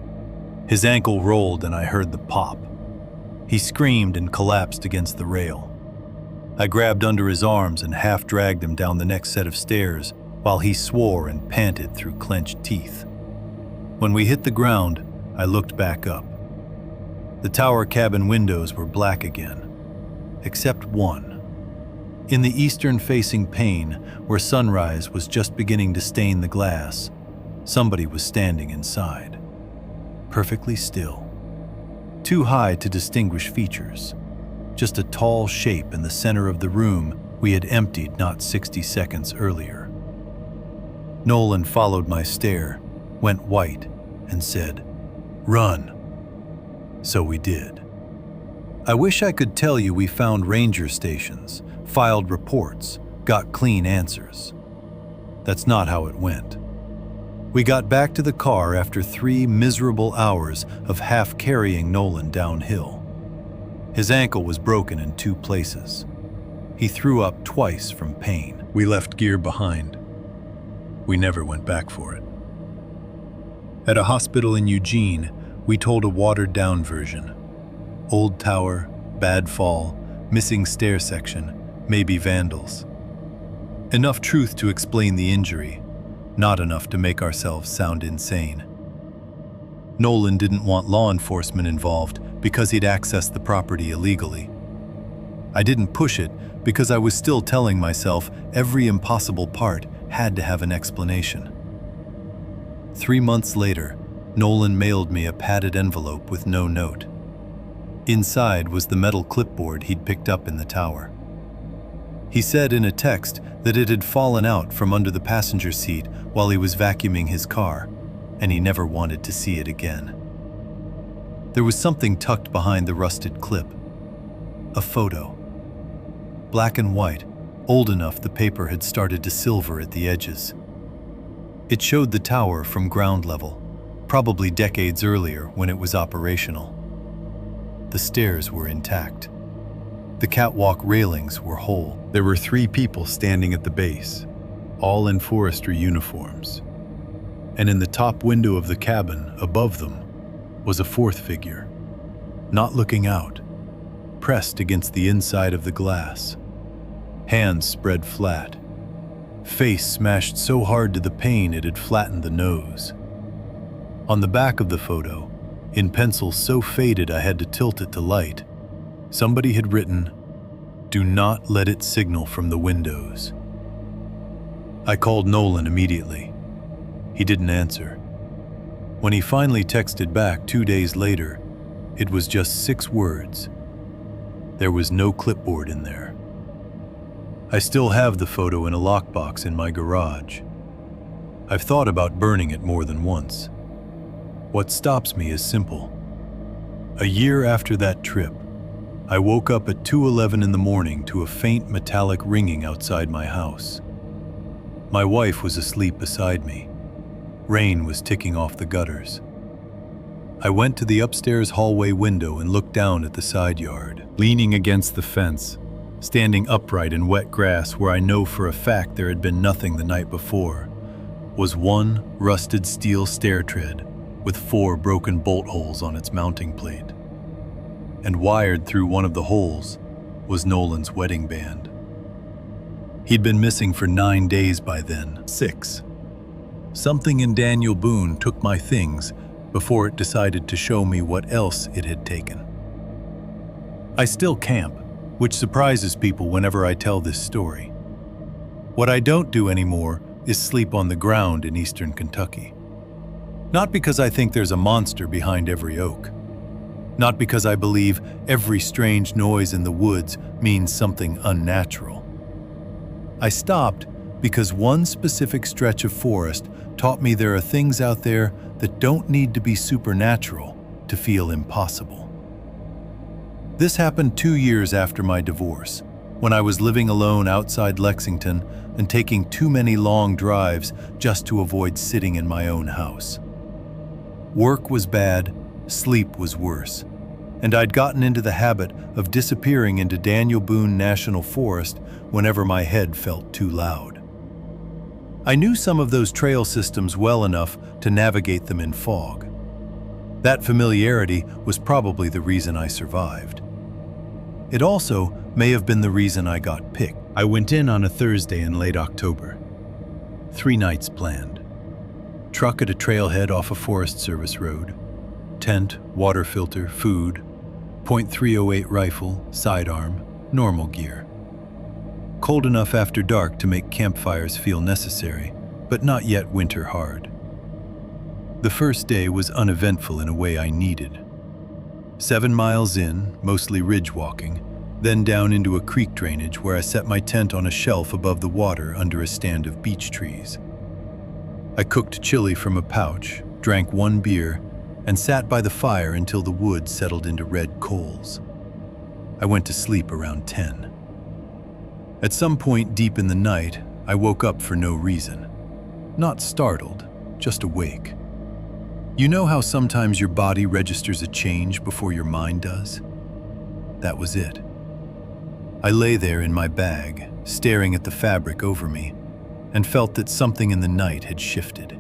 His ankle rolled and I heard the pop. He screamed and collapsed against the rail. I grabbed under his arms and half dragged him down the next set of stairs while he swore and panted through clenched teeth. When we hit the ground, I looked back up. The tower cabin windows were black again, except one. In the eastern-facing pane, where sunrise was just beginning to stain the glass, somebody was standing inside, perfectly still. Too high to distinguish features, just a tall shape in the center of the room we had emptied not 60 seconds earlier. Nolan followed my stare, went white, and said, "Run." So we did. I wish I could tell you we found ranger stations, filed reports, got clean answers. That's not how it went. We got back to the car after 3 miserable hours of half-carrying Nolan downhill. His ankle was broken in 2 places. He threw up twice from pain. We left gear behind. We never went back for it. At a hospital in Eugene, we told a watered-down version. Old tower, bad fall, missing stair section, maybe vandals. Enough truth to explain the injury, not enough to make ourselves sound insane. Nolan didn't want law enforcement involved because he'd accessed the property illegally. I didn't push it because I was still telling myself every impossible part had to have an explanation. 3 months later, Nolan mailed me a padded envelope with no note. Inside was the metal clipboard he'd picked up in the tower. He said in a text that it had fallen out from under the passenger seat while he was vacuuming his car, and he never wanted to see it again. There was something tucked behind the rusted clip. A photo. Black and white, old enough the paper had started to silver at the edges. It showed the tower from ground level, probably decades earlier when it was operational. The stairs were intact. The catwalk railings were whole. There were 3 people standing at the base, all in forestry uniforms. And in the top window of the cabin, above them, was a 4th figure, not looking out, pressed against the inside of the glass. Hands spread flat. Face smashed so hard to the pane it had flattened the nose. On the back of the photo, in pencil so faded I had to tilt it to light, somebody had written, "Do not let it signal from the windows." I called Nolan immediately. He didn't answer. When he finally texted back 2 days later, it was just 6 words. There was no clipboard in there. I still have the photo in a lockbox in my garage. I've thought about burning it more than once. What stops me is simple. A year after that trip, I woke up at 2:11 in the morning to a faint metallic ringing outside my house. My wife was asleep beside me. Rain was ticking off the gutters. I went to the upstairs hallway window and looked down at the side yard. Leaning against the fence, standing upright in wet grass where I know for a fact there had been nothing the night before, was one rusted steel stair tread with 4 broken bolt holes on its mounting plate. And wired through one of the holes was Nolan's wedding band. He'd been missing for 9 days by then. 6. Something in Daniel Boone took my things before it decided to show me what else it had taken. I still camp, which surprises people whenever I tell this story. What I don't do anymore is sleep on the ground in eastern Kentucky. Not because I think there's a monster behind every oak. Not because I believe every strange noise in the woods means something unnatural. I stopped because one specific stretch of forest taught me there are things out there that don't need to be supernatural to feel impossible. This happened 2 years after my divorce, when I was living alone outside Lexington and taking too many long drives just to avoid sitting in my own house. Work was bad, sleep was worse, and I'd gotten into the habit of disappearing into Daniel Boone National Forest whenever my head felt too loud. I knew some of those trail systems well enough to navigate them in fog. That familiarity was probably the reason I survived. It also may have been the reason I got picked. I went in on a Thursday in late October. 3 nights planned. Truck at a trailhead off a Forest Service road. Tent, water filter, food, .308 rifle, sidearm, normal gear. Cold enough after dark to make campfires feel necessary, but not yet winter hard. The first day was uneventful in a way I needed. 7 miles in, mostly ridge walking, then down into a creek drainage where I set my tent on a shelf above the water under a stand of beech trees. I cooked chili from a pouch, drank 1 beer, and sat by the fire until the wood settled into red coals. I went to sleep around 10. At some point deep in the night, I woke up for no reason. Not startled, just awake. You know how sometimes your body registers a change before your mind does? That was it. I lay there in my bag, staring at the fabric over me, and felt that something in the night had shifted.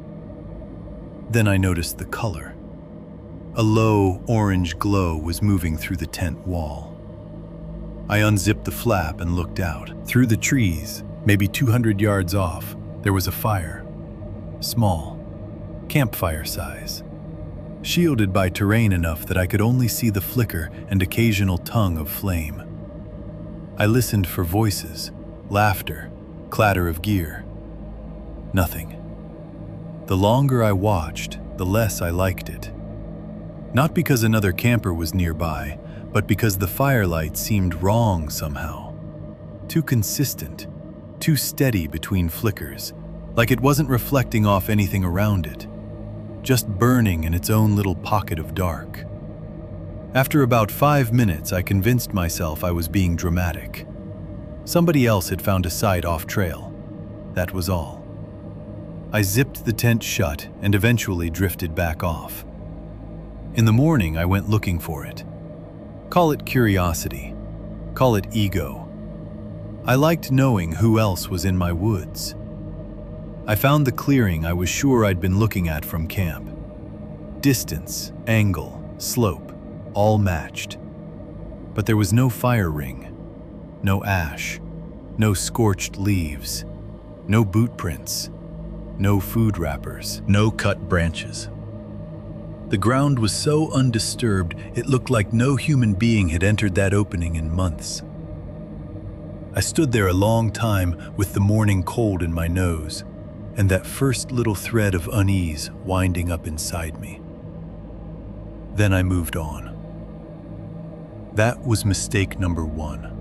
Then I noticed the color. A low orange glow was moving through the tent wall. I unzipped the flap and looked out. Through the trees, maybe 200 yards off, there was a fire. Small, campfire size. Shielded by terrain enough that I could only see the flicker and occasional tongue of flame. I listened for voices, laughter, clatter of gear. Nothing. The longer I watched, the less I liked it. Not because another camper was nearby, but because the firelight seemed wrong somehow. Too consistent, too steady between flickers, like it wasn't reflecting off anything around it. Just burning in its own little pocket of dark. After about 5 minutes, I convinced myself I was being dramatic. Somebody else had found a site off trail. That was all. I zipped the tent shut and eventually drifted back off. In the morning, I went looking for it. Call it curiosity. Call it ego. I liked knowing who else was in my woods. I found the clearing I was sure I'd been looking at from camp. Distance, angle, slope, all matched. But there was no fire ring, no ash, no scorched leaves, no boot prints, no food wrappers, no cut branches. The ground was so undisturbed, it looked like no human being had entered that opening in months. I stood there a long time with the morning cold in my nose, and that first little thread of unease winding up inside me. Then I moved on. That was mistake number 1.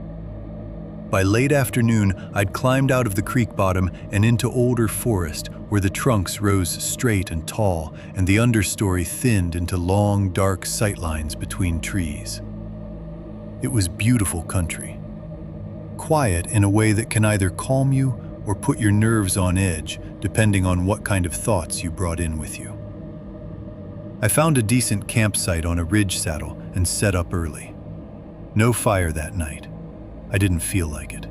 By late afternoon, I'd climbed out of the creek bottom and into older forest where the trunks rose straight and tall and the understory thinned into long, dark sightlines between trees. It was beautiful country. Quiet in a way that can either calm you or put your nerves on edge, depending on what kind of thoughts you brought in with you. I found a decent campsite on a ridge saddle and set up early. No fire that night. I didn't feel like it.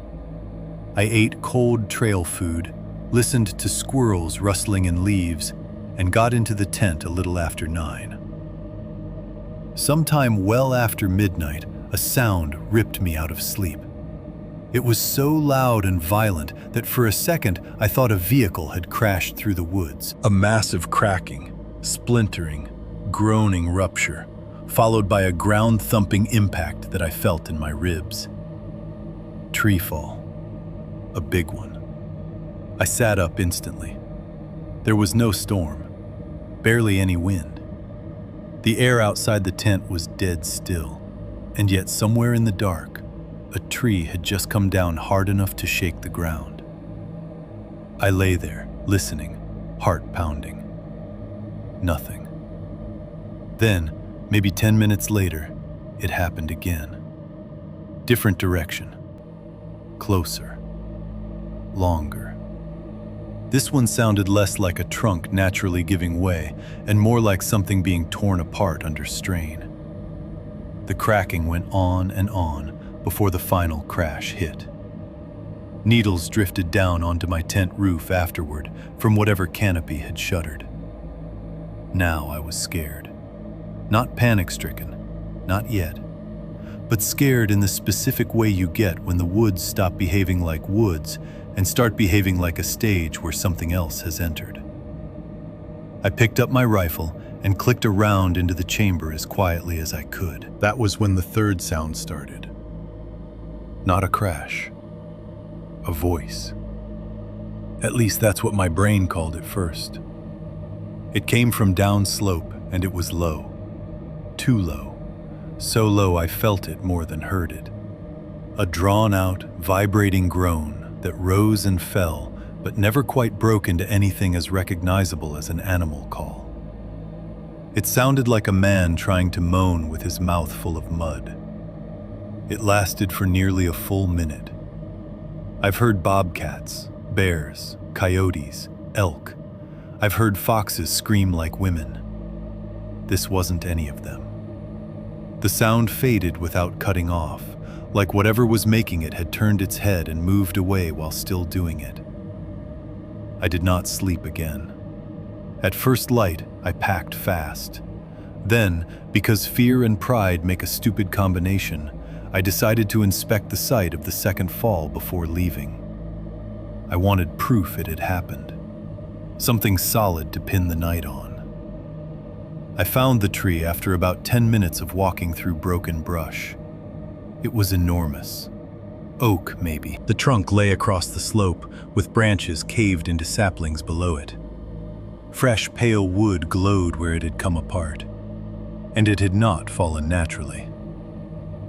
I ate cold trail food, listened to squirrels rustling in leaves, and got into the tent a little after 9. Sometime well after midnight, a sound ripped me out of sleep. It was so loud and violent that for a second I thought a vehicle had crashed through the woods. A massive cracking, splintering, groaning rupture, followed by a ground-thumping impact that I felt in my ribs. Tree fall. A big one. I sat up instantly. There was no storm, barely any wind. The air outside the tent was dead still, and yet somewhere in the dark, a tree had just come down hard enough to shake the ground. I lay there, listening, heart pounding. Nothing. Then, maybe 10 minutes later, it happened again. Different direction. Closer. Longer. This one sounded less like a trunk naturally giving way and more like something being torn apart under strain. The cracking went on and on before the final crash hit. Needles drifted down onto my tent roof afterward from whatever canopy had shuddered. Now I was scared. Not panic-stricken, not yet, but scared in the specific way you get when the woods stop behaving like woods and start behaving like a stage where something else has entered. I picked up my rifle and clicked around into the chamber as quietly as I could. That was when the third sound started. Not a crash. A voice. At least that's what my brain called it first. It came from downslope, and it was low. Too low. So low I felt it more than heard it. A drawn-out, vibrating groan that rose and fell, but never quite broke into anything as recognizable as an animal call. It sounded like a man trying to moan with his mouth full of mud. It lasted for nearly a full minute. I've heard bobcats, bears, coyotes, elk. I've heard foxes scream like women. This wasn't any of them. The sound faded without cutting off, like whatever was making it had turned its head and moved away while still doing it. I did not sleep again. At first light, I packed fast. Then, because fear and pride make a stupid combination, I decided to inspect the site of the second fall before leaving. I wanted proof it had happened. Something solid to pin the night on. I found the tree after about 10 minutes of walking through broken brush. It was enormous. Oak, maybe. The trunk lay across the slope, with branches caved into saplings below it. Fresh, pale wood glowed where it had come apart, and it had not fallen naturally.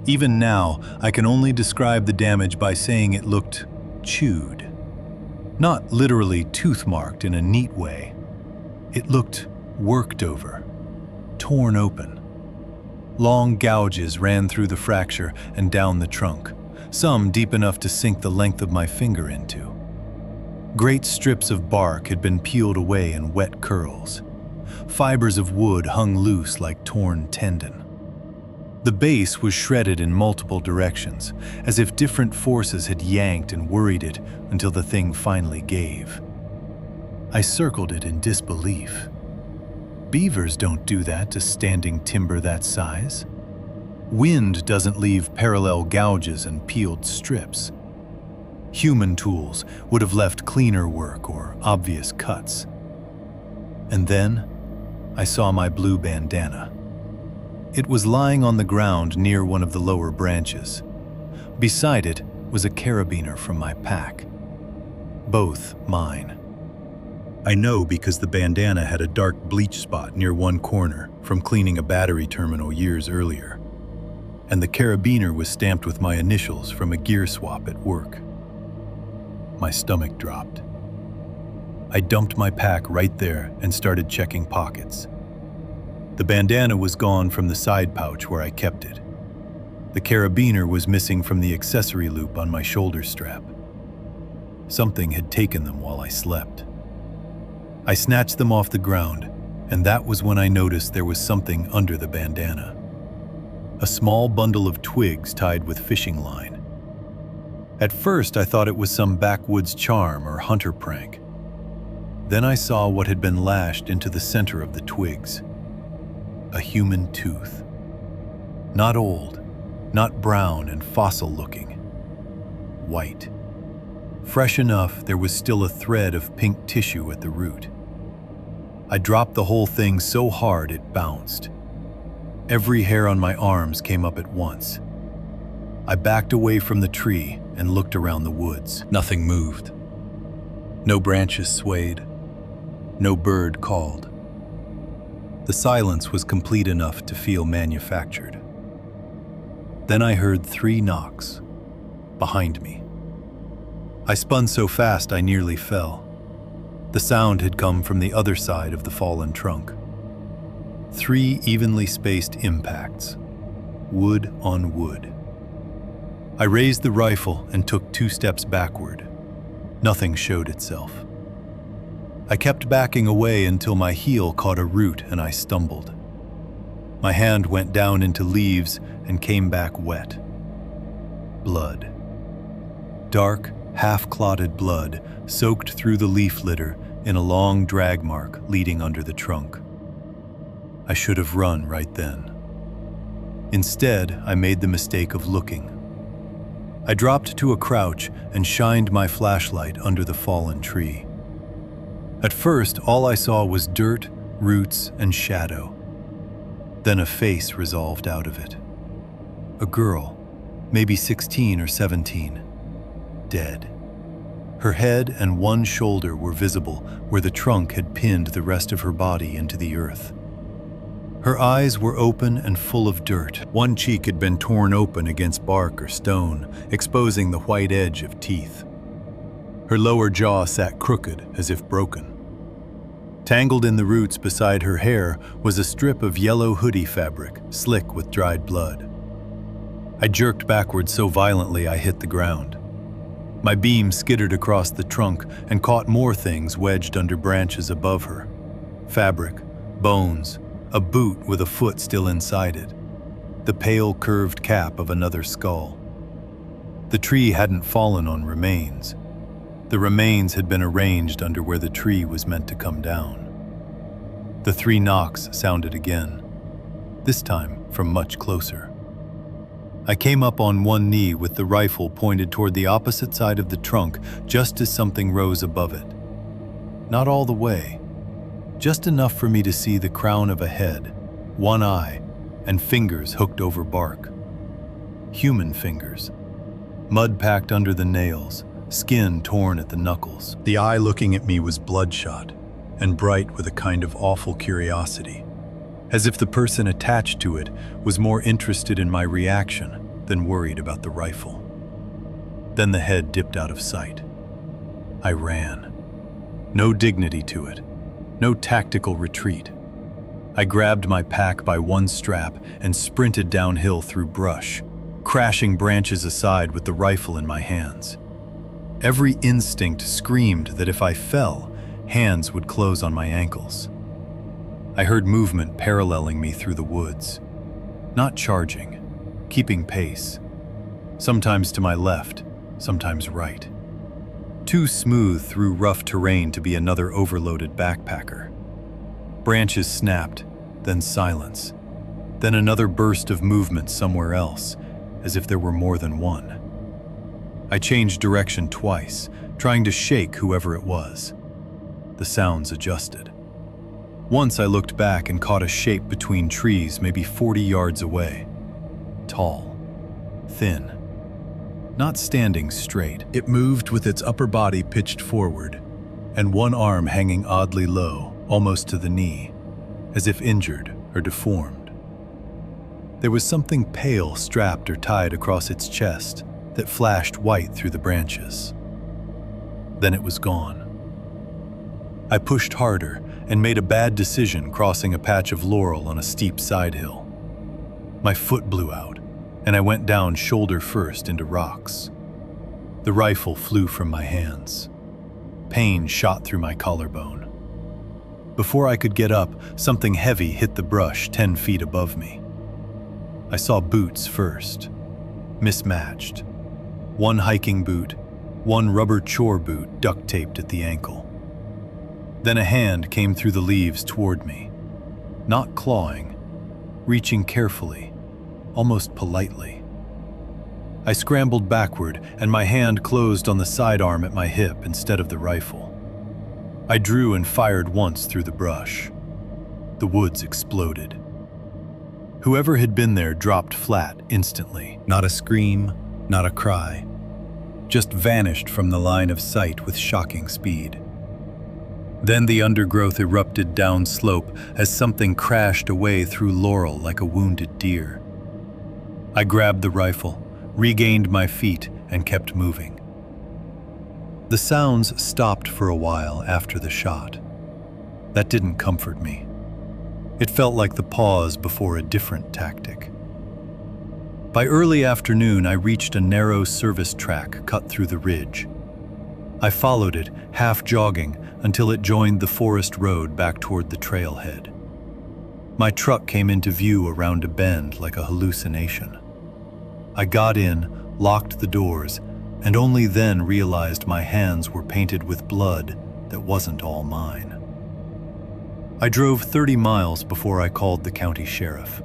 Even now, I can only describe the damage by saying it looked chewed. Not literally tooth-marked in a neat way. It looked worked over, torn open. Long gouges ran through the fracture and down the trunk, some deep enough to sink the length of my finger into. Great strips of bark had been peeled away in wet curls. Fibers of wood hung loose like torn tendon. The base was shredded in multiple directions, as if different forces had yanked and worried it until the thing finally gave. I circled it in disbelief. Beavers don't do that to standing timber that size. Wind doesn't leave parallel gouges and peeled strips. Human tools would have left cleaner work or obvious cuts. And then I saw my blue bandana. It was lying on the ground near one of the lower branches. Beside it was a carabiner from my pack. Both mine. I know because the bandana had a dark bleach spot near one corner from cleaning a battery terminal years earlier. And the carabiner was stamped with my initials from a gear swap at work. My stomach dropped. I dumped my pack right there and started checking pockets. The bandana was gone from the side pouch where I kept it. The carabiner was missing from the accessory loop on my shoulder strap. Something had taken them while I slept. I snatched them off the ground, and that was when I noticed there was something under the bandana. A small bundle of twigs tied with fishing line. At first, I thought it was some backwoods charm or hunter prank. Then I saw what had been lashed into the center of the twigs. A human tooth. Not old, not brown and fossil-looking. White. Fresh enough, there was still a thread of pink tissue at the root. I dropped the whole thing so hard it bounced. Every hair on my arms came up at once. I backed away from the tree and looked around the woods. Nothing moved. No branches swayed. No bird called. The silence was complete enough to feel manufactured. Then I heard 3 knocks behind me. I spun so fast I nearly fell. The sound had come from the other side of the fallen trunk. 3 evenly spaced impacts, wood on wood. I raised the rifle and took 2 steps backward. Nothing showed itself. I kept backing away until my heel caught a root and I stumbled. My hand went down into leaves and came back wet. Blood. Dark, half-clotted blood soaked through the leaf litter in a long drag mark leading under the trunk. I should have run right then. Instead, I made the mistake of looking. I dropped to a crouch and shined my flashlight under the fallen tree. At first, all I saw was dirt, roots, and shadow. Then a face resolved out of it. A girl, maybe 16 or 17, dead. Her head and one shoulder were visible where the trunk had pinned the rest of her body into the earth. Her eyes were open and full of dirt. One cheek had been torn open against bark or stone, exposing the white edge of teeth. Her lower jaw sat crooked as if broken. Tangled in the roots beside her hair was a strip of yellow hoodie fabric, slick with dried blood. I jerked backward so violently I hit the ground. My beam skittered across the trunk and caught more things wedged under branches above her. Fabric, bones, a boot with a foot still inside it, the pale curved cap of another skull. The tree hadn't fallen on remains. The remains had been arranged under where the tree was meant to come down. The 3 knocks sounded again, this time from much closer. I came up on one knee with the rifle pointed toward the opposite side of the trunk just as something rose above it. Not all the way, just enough for me to see the crown of a head, one eye, and fingers hooked over bark. Human fingers, mud packed under the nails, skin torn at the knuckles. The eye looking at me was bloodshot and bright with a kind of awful curiosity, as if the person attached to it was more interested in my reaction than worried about the rifle. Then the head dipped out of sight. I ran. No dignity to it, no tactical retreat. I grabbed my pack by one strap and sprinted downhill through brush, crashing branches aside with the rifle in my hands. Every instinct screamed that if I fell, hands would close on my ankles. I heard movement paralleling me through the woods. Not charging, keeping pace. Sometimes to my left, sometimes right. Too smooth through rough terrain to be another overloaded backpacker. Branches snapped, then silence. Then another burst of movement somewhere else, as if there were more than one. I changed direction twice, trying to shake whoever it was. The sounds adjusted. Once I looked back and caught a shape between trees maybe 40 yards away. Tall, thin, not standing straight. It moved with its upper body pitched forward, and one arm hanging oddly low, almost to the knee, as if injured or deformed. There was something pale strapped or tied across its chest that flashed white through the branches. Then it was gone. I pushed harder and made a bad decision crossing a patch of laurel on a steep side hill. My foot blew out, and I went down shoulder first into rocks. The rifle flew from my hands. Pain shot through my collarbone. Before I could get up, something heavy hit the brush 10 feet above me. I saw boots first, mismatched. One hiking boot, one rubber chore boot duct-taped at the ankle. Then a hand came through the leaves toward me, not clawing, reaching carefully, almost politely. I scrambled backward, and my hand closed on the sidearm at my hip instead of the rifle. I drew and fired once through the brush. The woods exploded. Whoever had been there dropped flat instantly. Not a scream, not a cry. Just vanished from the line of sight with shocking speed. Then the undergrowth erupted downslope as something crashed away through laurel like a wounded deer. I grabbed the rifle, regained my feet, and kept moving. The sounds stopped for a while after the shot. That didn't comfort me. It felt like the pause before a different tactic. By early afternoon, I reached a narrow service track cut through the ridge. I followed it, half jogging, until it joined the forest road back toward the trailhead. My truck came into view around a bend like a hallucination. I got in, locked the doors, and only then realized my hands were painted with blood that wasn't all mine. I drove 30 miles before I called the county sheriff.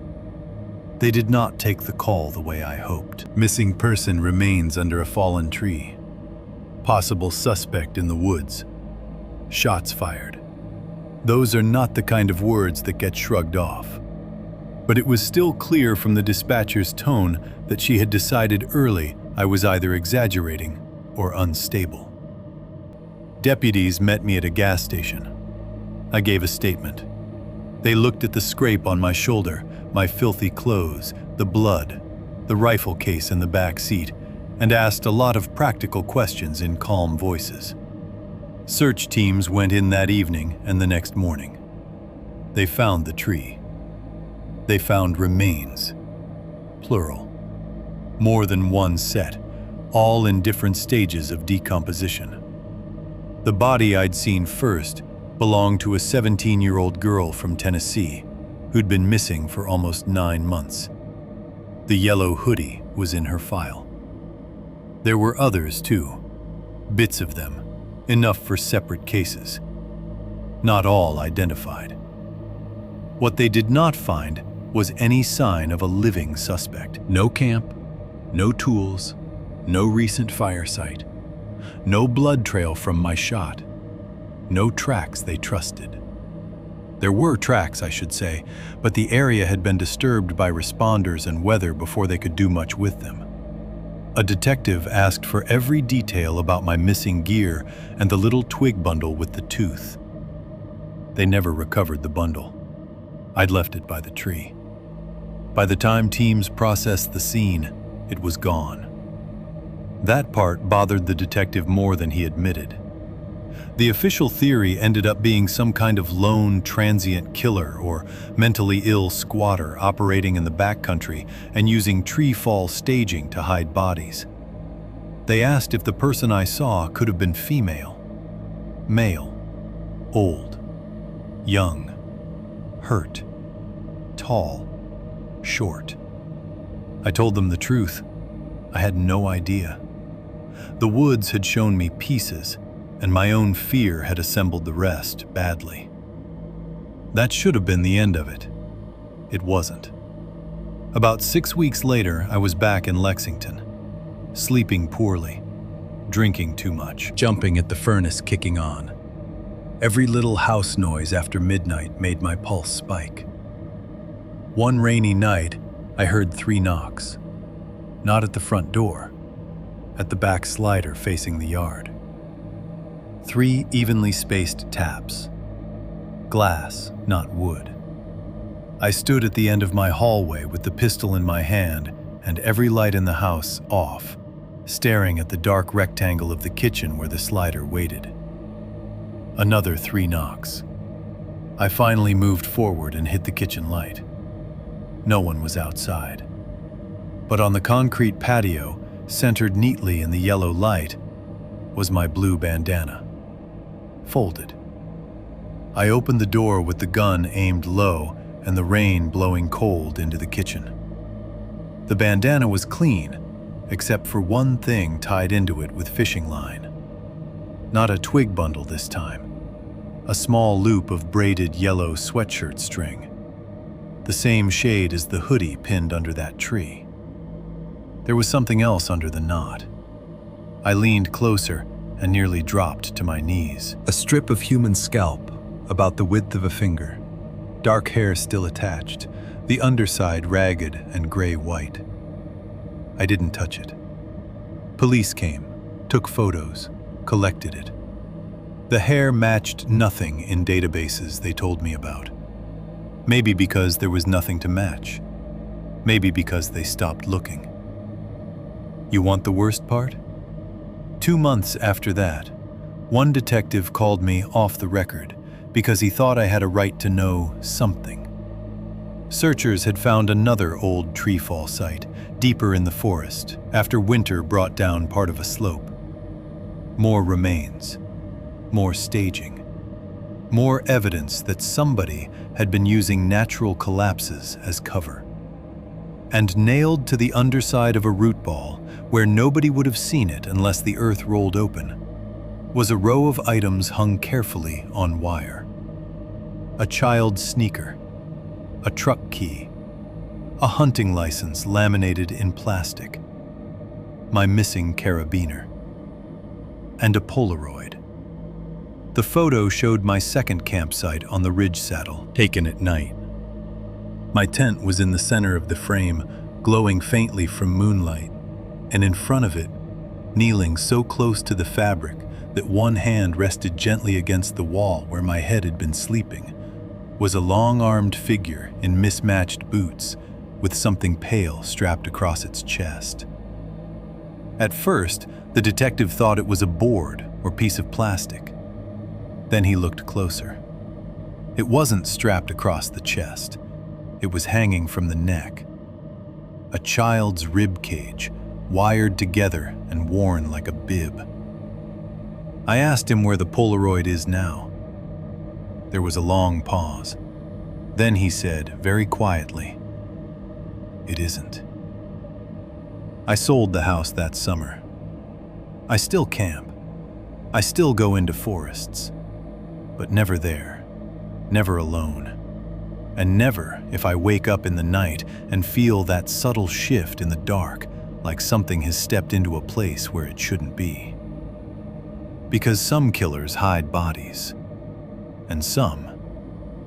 They did not take the call the way I hoped. Missing person remains under a fallen tree. Possible suspect in the woods. Shots fired. Those are not the kind of words that get shrugged off. But it was still clear from the dispatcher's tone that she had decided early I was either exaggerating or unstable. Deputies met me at a gas station. I gave a statement. They looked at the scrape on my shoulder, my filthy clothes, the blood, the rifle case in the back seat, and asked a lot of practical questions in calm voices. Search teams went in that evening and the next morning. They found the tree. They found remains, plural. More than one set, all in different stages of decomposition. The body I'd seen first belonged to a 17-year-old girl from Tennessee who'd been missing for almost 9 months. The yellow hoodie was in her file. There were others too, bits of them, enough for separate cases. Not all identified. What they did not find was any sign of a living suspect. No camp, no tools, no recent fire site, no blood trail from my shot, no tracks they trusted. There were tracks, I should say, but the area had been disturbed by responders and weather before they could do much with them. A detective asked for every detail about my missing gear and the little twig bundle with the tooth. They never recovered the bundle. I'd left it by the tree. By the time teams processed the scene, it was gone. That part bothered the detective more than he admitted. The official theory ended up being some kind of lone transient killer or mentally ill squatter operating in the backcountry and using tree fall staging to hide bodies. They asked if the person I saw could have been female, male, old, young, hurt, tall, short. I told them the truth. I had no idea. The woods had shown me pieces, and my own fear had assembled the rest badly. That should have been the end of it. It wasn't. About 6 weeks later, I was back in Lexington, sleeping poorly, drinking too much, Jumping at the furnace kicking on. Every little house noise after midnight made my pulse spike. One rainy night, I heard 3 knocks. Not at the front door, at the back slider facing the yard. 3 evenly spaced taps. Glass, not wood. I stood at the end of my hallway with the pistol in my hand and every light in the house off, staring at the dark rectangle of the kitchen where the slider waited. Another 3 knocks. I finally moved forward and hit the kitchen light. No one was outside. But on the concrete patio, centered neatly in the yellow light, was my blue bandana, folded. I opened the door with the gun aimed low and the rain blowing cold into the kitchen. The bandana was clean, except for one thing tied into it with fishing line. Not a twig bundle this time. A small loop of braided yellow sweatshirt string. The same shade as the hoodie pinned under that tree. There was something else under the knot. I leaned closer and nearly dropped to my knees. A strip of human scalp, about the width of a finger. Dark hair still attached, the underside ragged and gray-white. I didn't touch it. Police came, took photos, collected it. The hair matched nothing in databases they told me about. Maybe because there was nothing to match. Maybe because they stopped looking. You want the worst part? 2 months after that, one detective called me off the record because he thought I had a right to know something. Searchers had found another old tree fall site, deeper in the forest, after winter brought down part of a slope. More remains, more staging, more evidence that somebody had been using natural collapses as cover. And nailed to the underside of a root ball where nobody would have seen it unless the earth rolled open, was a row of items hung carefully on wire. A child's sneaker, a truck key, a hunting license laminated in plastic, my missing carabiner, and a Polaroid. The photo showed my second campsite on the ridge saddle, taken at night. My tent was in the center of the frame, glowing faintly from moonlight, and in front of it, kneeling so close to the fabric that one hand rested gently against the wall where my head had been sleeping, was a long-armed figure in mismatched boots with something pale strapped across its chest. At first, the detective thought it was a board or piece of plastic. Then he looked closer. It wasn't strapped across the chest. It was hanging from the neck. A child's rib cage, wired together and worn like a bib. I asked him where the Polaroid is now. There was a long pause. Then he said, very quietly, "It isn't." I sold the house that summer. I still camp. I still go into forests. But never there, never alone. And never if I wake up in the night and feel that subtle shift in the dark, like something has stepped into a place where it shouldn't be. Because some killers hide bodies, and some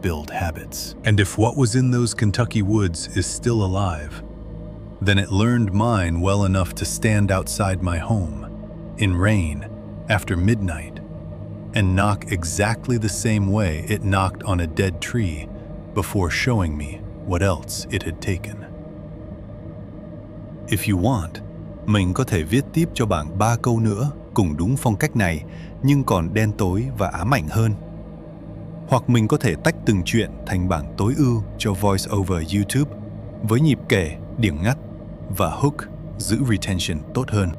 build habits. And if what was in those Kentucky woods is still alive, then it learned mine well enough to stand outside my home, in rain, after midnight, and knock exactly the same way it knocked on a dead tree before showing me what else it had taken. If you want, mình có thể viết tiếp cho bạn 3 câu nữa cùng đúng phong cách này nhưng còn đen tối và ám ảnh hơn. Hoặc mình có thể tách từng chuyện thành bản tối ưu cho voice over YouTube với nhịp kể, điểm ngắt và hook giữ retention tốt hơn.